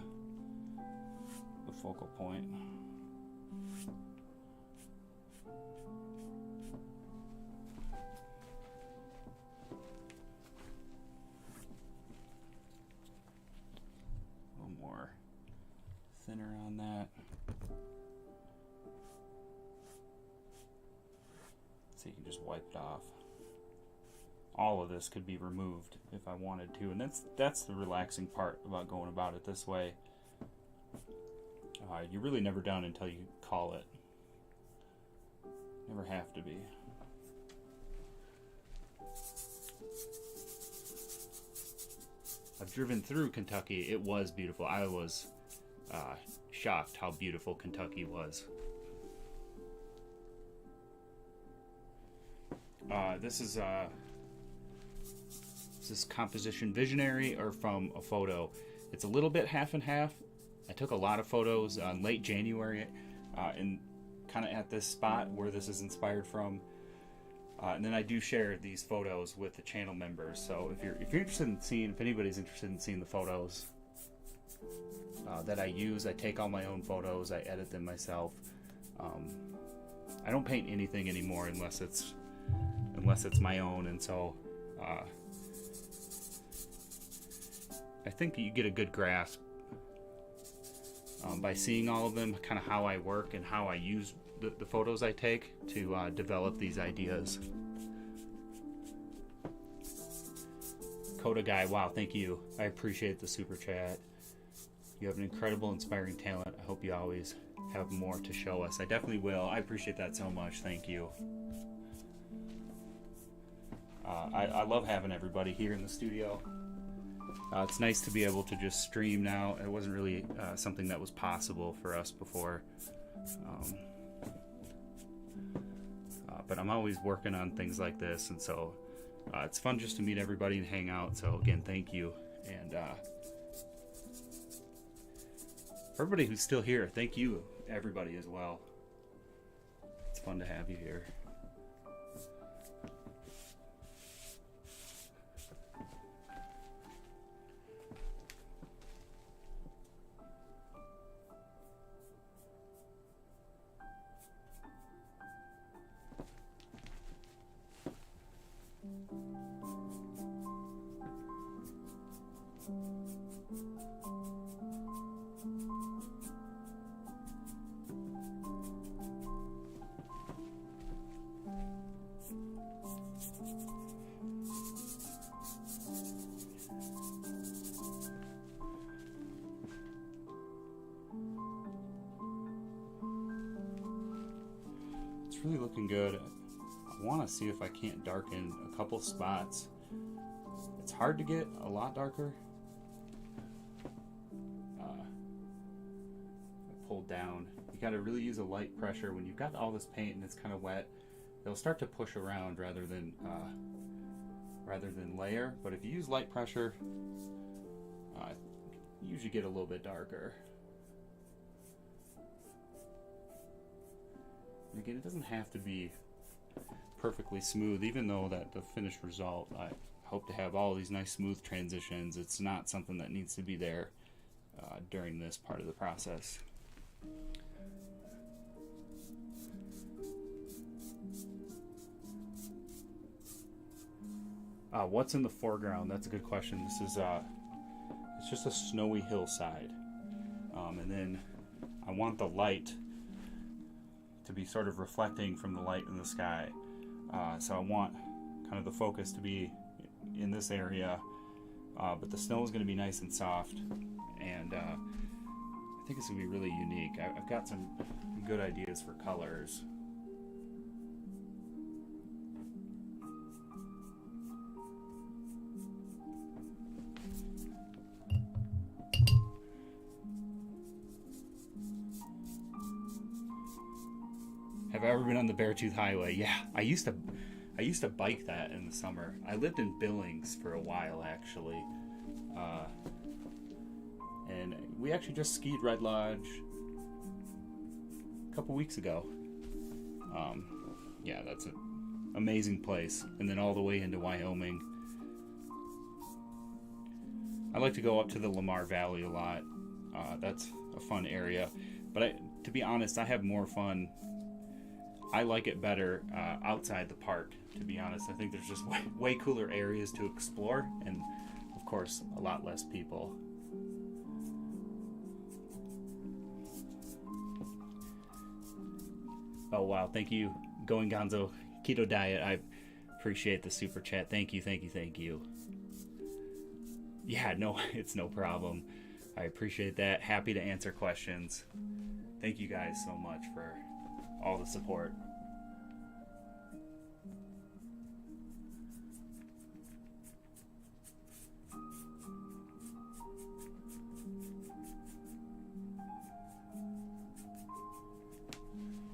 focal point. A little more thinner on that. So you can just wipe it off. All of this could be removed if I wanted to, and that's the relaxing part about going about it this way. You're really never done until you call it. Never have to be. I've driven through Kentucky. It was beautiful. I was shocked how beautiful Kentucky was. This is composition visionary or from a photo. It's a little bit half and half. I took a lot of photos in late January and kind of at this spot where this is inspired from. And then I do share these photos with the channel members. So if you're interested in seeing, if anybody's interested in seeing the photos that I use, I take all my own photos, I edit them myself. I don't paint anything anymore unless it's my own, and so I think you get a good grasp by seeing all of them, kind of how I work and how I use the photos I take to develop these ideas. Coda Guy, wow, thank you. I appreciate the super chat. You have an incredible, inspiring talent. I hope you always have more to show us. I definitely will. I appreciate that so much. Thank you. I love having everybody here in the studio. It's nice to be able to just stream now. It wasn't really something that was possible for us before. But I'm always working on things like this, and so it's fun just to meet everybody and hang out. So again, thank you. And for everybody who's still here, thank you, everybody, as well. It's fun to have you here. Really looking good. I want to see if I can't darken a couple spots. It's hard to get a lot darker. I pulled down. You got to really use a light pressure when you've got all this paint and it's kind of wet. It'll start to push around rather than layer. But if you use light pressure, you usually get a little bit darker. Again, it doesn't have to be perfectly smooth, even though that the finished result, I hope to have all these nice smooth transitions. It's not something that needs to be there during this part of the process. What's in the foreground? That's a good question. This is it's just a snowy hillside, and then I want the light to be sort of reflecting from the light in the sky. So I want kind of the focus to be in this area, but the snow is going to be nice and soft, and I think it's going to be really unique. I've got some good ideas for colors. Have I ever been on the Beartooth Highway? Yeah, I used to bike that in the summer. I lived in Billings for a while, actually, and we actually just skied Red Lodge a couple weeks ago. Yeah, that's an amazing place. And then all the way into Wyoming. I like to go up to the Lamar Valley a lot. That's a fun area, but to be honest, I have more fun. I like it better outside the park, to be honest. I think there's just way cooler areas to explore, and of course, a lot less people. Oh wow, thank you, Going Gonzo Keto Diet. I appreciate the super chat. Thank you, thank you, thank you. Yeah, no, it's no problem. I appreciate that. Happy to answer questions. Thank you guys so much for all the support.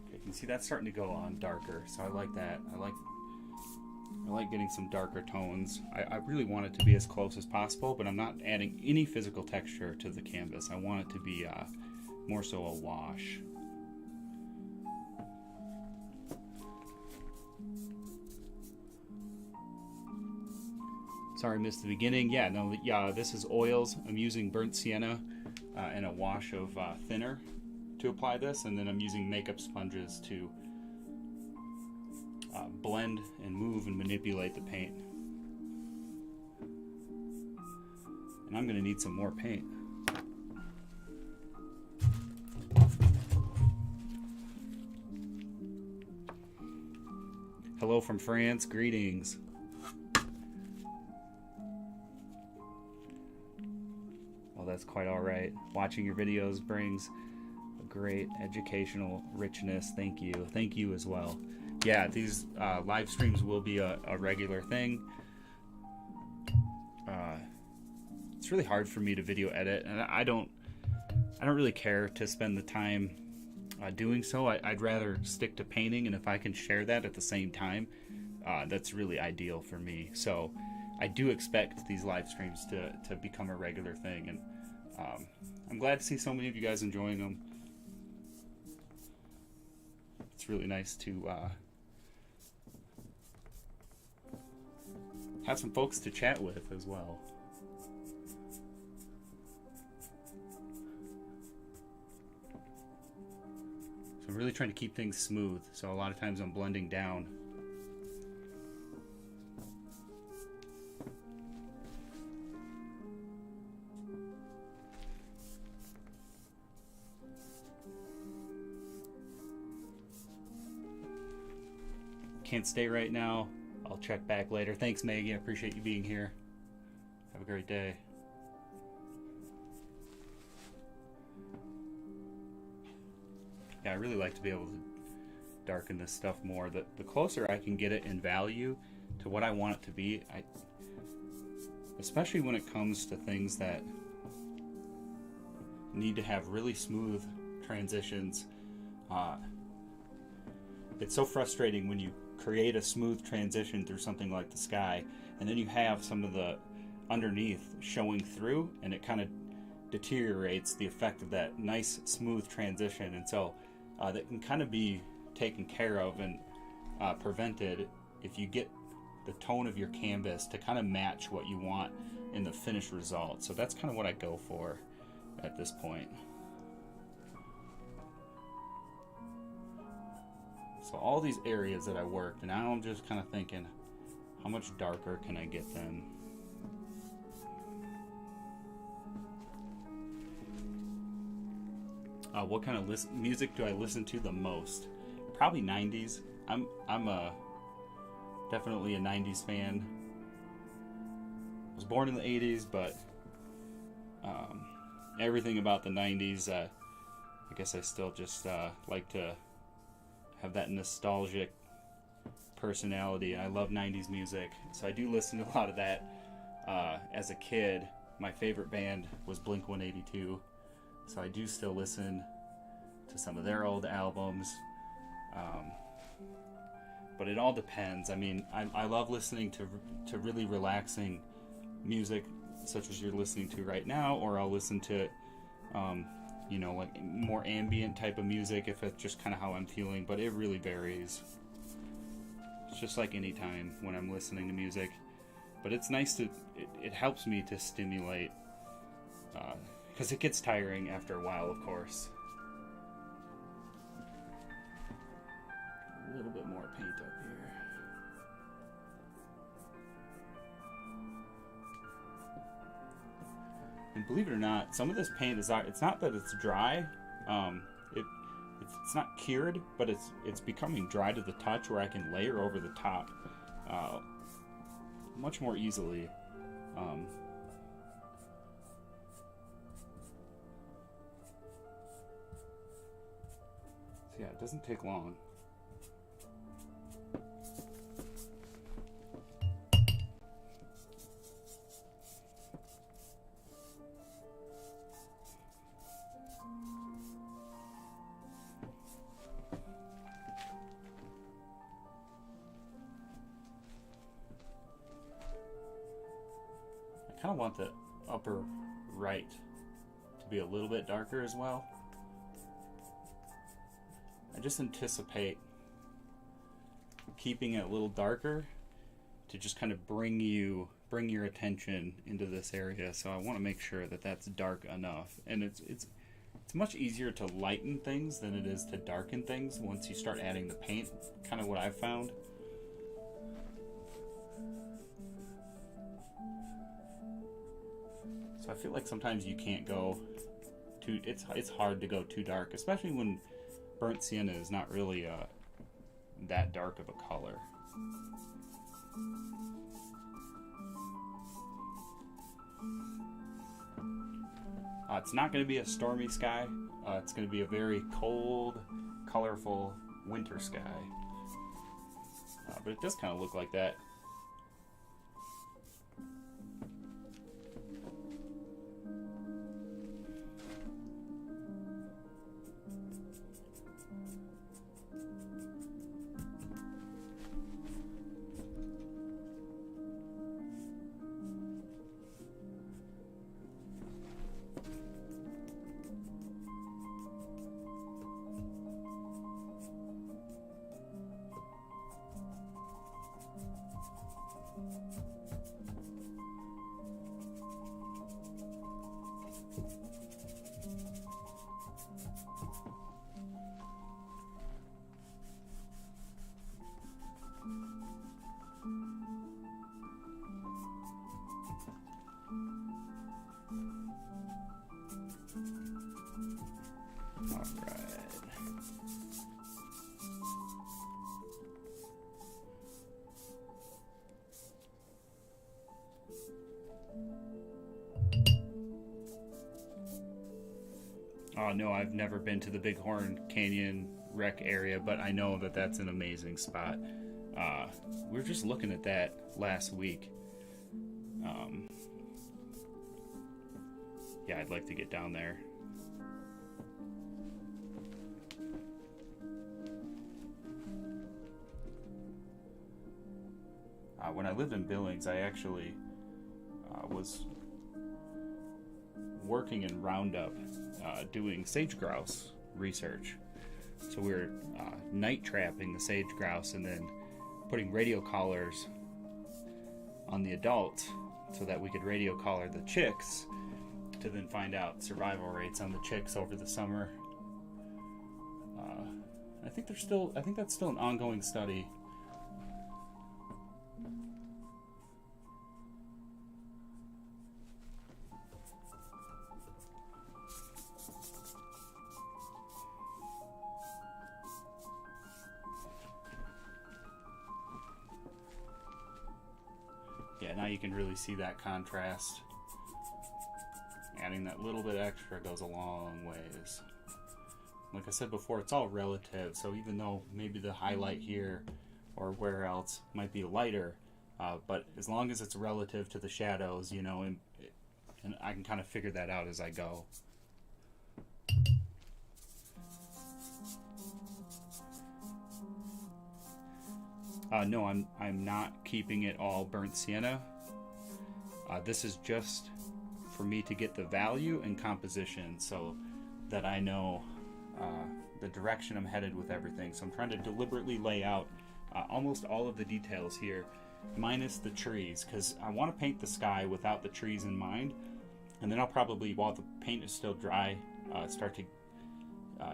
Okay, you can see that's starting to go on darker, so I like that. I like getting some darker tones. I really want it to be as close as possible, but I'm not adding any physical texture to the canvas. I want it to be more so a wash. Sorry, I missed the beginning. Yeah, no, yeah, this is oils. I'm using burnt sienna and a wash of thinner to apply this, and then I'm using makeup sponges to blend and move and manipulate the paint. And I'm going to need some more paint. Hello from France, greetings. Well, that's quite all right. Watching your videos brings a great educational richness. Thank you. Thank you as well. Yeah, these live streams will be a regular thing. It's really hard for me to video edit, and I don't really care to spend the time doing so. I'd rather stick to painting, and if I can share that at the same time, that's really ideal for me. So I do expect these live streams to become a regular thing, and I'm glad to see so many of you guys enjoying them. It's really nice to have some folks to chat with as well. So I'm really trying to keep things smooth, so a lot of times I'm blending down. Can't stay right now. I'll check back later. Thanks, Maggie. I appreciate you being here. Have a great day. Yeah, I really like to be able to darken this stuff more. The closer I can get it in value to what I want it to be, especially when it comes to things that need to have really smooth transitions. It's so frustrating when you create a smooth transition through something like the sky, and then you have some of the underneath showing through, and it kind of deteriorates the effect of that nice smooth transition. And so that can kind of be taken care of and prevented if you get the tone of your canvas to kind of match what you want in the finished result. So that's kind of what I go for at this point. So all these areas that I worked, and now I'm just kind of thinking, how much darker can I get them? What kind of music do I listen to the most? Probably 90s. I'm definitely a 90s fan. I was born in the 80s, but everything about the 90s, I guess I still just like to have that nostalgic personality. I love 90s music, so I do listen to a lot of that. As a kid, my favorite band was Blink-182, so I do still listen to some of their old albums. But it all depends. I mean, I love listening to really relaxing music, such as you're listening to right now, or I'll listen to like more ambient type of music if it's just kind of how I'm feeling, but it really varies. It's just like any time when I'm listening to music, but it's nice it helps me to stimulate, because it gets tiring after a while, of course. A little bit more paint up here. And believe it or not, some of this paint is, it's not that it's dry, it's not cured, but it's becoming dry to the touch where I can layer over the top much more easily. So yeah, it doesn't take long. I kind of want the upper right to be a little bit darker as well. I just anticipate keeping it a little darker to just kind of bring you bring your attention into this area, so I want to make sure that that's dark enough. And it's much easier to lighten things than it is to darken things once you start adding the paint, kind of what I've found. So I feel like sometimes you can't go too, it's hard to go too dark, especially when burnt sienna is not really that dark of a color. It's not going to be a stormy sky. It's going to be a very cold, colorful winter sky. But it does kind of look like that. Oh no, I've never been to the Bighorn Canyon Rec area, but I know that that's an amazing spot. We were just looking at that last week. Yeah, I'd like to get down there. When I lived in Billings, I actually was working in Roundup doing sage grouse research. So we were night trapping the sage grouse and then putting radio collars on the adults so that we could radio collar the chicks to then find out survival rates on the chicks over the summer. I think that's still an ongoing study. Yeah, now you can really see that contrast. Adding that little bit extra goes a long ways. Like I said before, it's all relative, so even though maybe the highlight here or where else might be lighter, but as long as it's relative to the shadows, you know, and I can kind of figure that out as I go. No, I'm not keeping it all burnt sienna. This is just for me to get the value and composition so that I know the direction I'm headed with everything. So I'm trying to deliberately lay out almost all of the details here, minus the trees, because I want to paint the sky without the trees in mind. And then I'll probably, while the paint is still dry, start to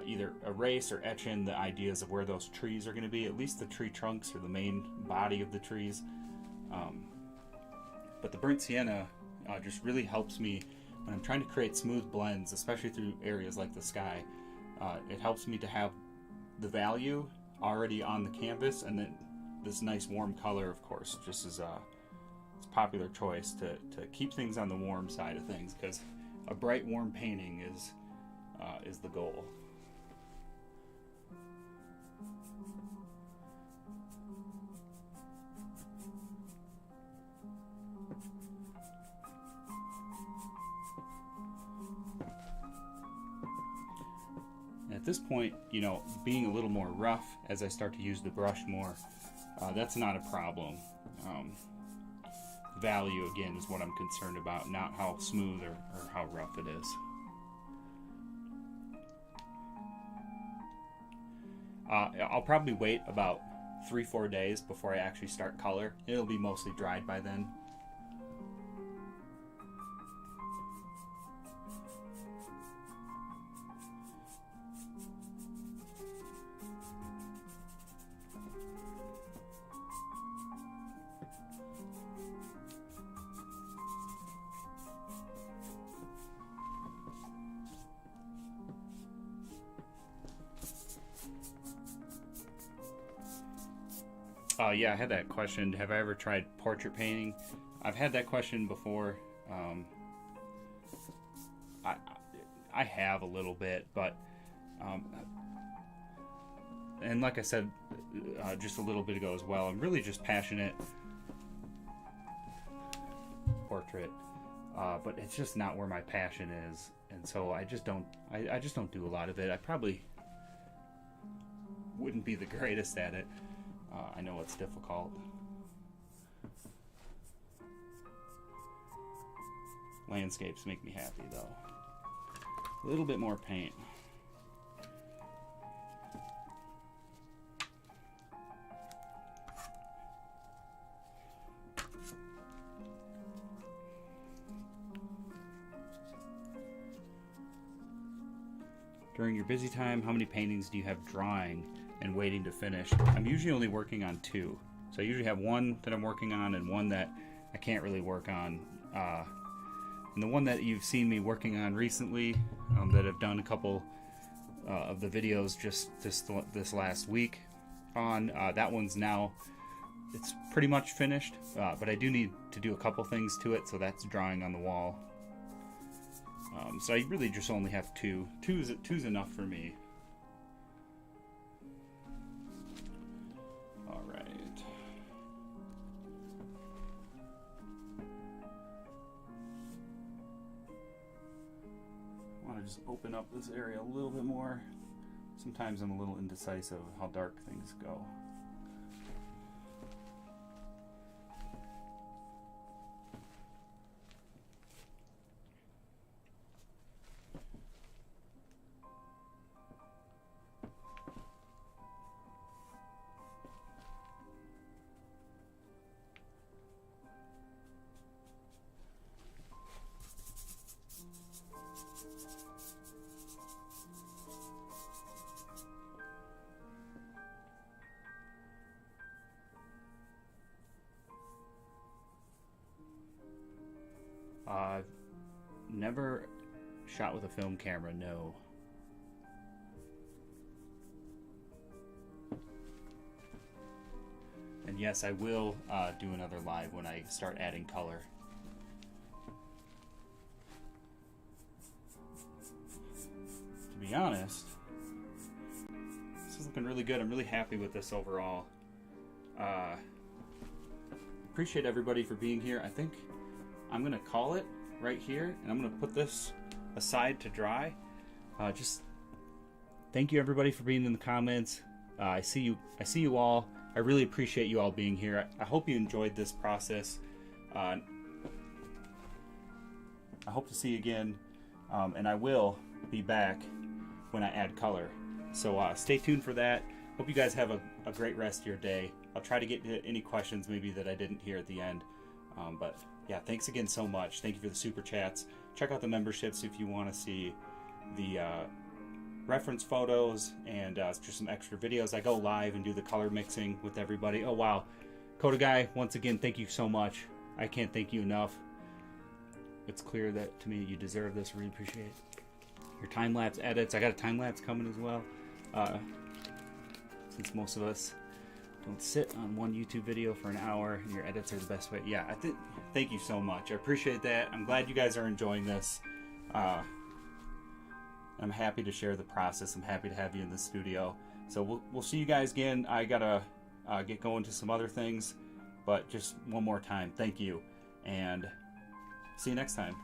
either erase or etch in the ideas of where those trees are going to be, at least the tree trunks or the main body of the trees. But the burnt sienna just really helps me when I'm trying to create smooth blends, especially through areas like the sky. It helps me to have the value already on the canvas, and then this nice warm color, of course, just as it's a popular choice to keep things on the warm side of things, because a bright warm painting is the goal. At this point, you know, being a little more rough as I start to use the brush more, that's not a problem. Value, again, is what I'm concerned about, not how smooth or how rough it is. I'll probably wait about 3-4 days before I actually start color. It'll be mostly dried by then. Yeah, I had that question. Have I ever tried portrait painting? I've had that question before. I have a little bit, but and like I said just a little bit ago as well, I'm really just passionate portrait, but it's just not where my passion is, and so I just don't do a lot of it. I probably wouldn't be the greatest at it. I know it's difficult. Landscapes make me happy though. A little bit more paint. During your busy time, how many paintings do you have drying and waiting to finish? I'm usually only working on 2. So I usually have one that I'm working on and one that I can't really work on. And the one that you've seen me working on recently, that I've done a couple of the videos just this last week on, that one's now, it's pretty much finished, but I do need to do a couple things to it, so that's drawing on the wall. So I really just only have 2. Two's enough for me. All right. I want to just open up this area a little bit more. Sometimes I'm a little indecisive how dark things go. I've never shot with a film camera, no. And yes, I will do another live when I start adding color. To be honest, this is looking really good. I'm really happy with this overall. Appreciate everybody for being here. I think I'm gonna call it right here, and I'm gonna put this aside to dry. Just thank you everybody for being in the comments. I see you all. I really appreciate you all being here. I hope you enjoyed this process. I hope to see you again, and I will be back when I add color. So stay tuned for that. Hope you guys have a great rest of your day. I'll try to get to any questions maybe that I didn't hear at the end, but yeah, thanks again so much. Thank you for the super chats. Check out the memberships if you want to see the reference photos and just some extra videos. I go live and do the color mixing with everybody. Oh wow, Coda Guy, once again, thank you so much. I can't thank you enough. It's clear that to me you deserve this. Really appreciate it. Your time-lapse edits. I got a time-lapse coming as well. Since most of us don't sit on one YouTube video for an hour, and your edits are the best way. Yeah, thank you so much. I appreciate that. I'm glad you guys are enjoying this. I'm happy to share the process. I'm happy to have you in the studio. So we'll see you guys again. I gotta get going to some other things, but just one more time, thank you, and see you next time.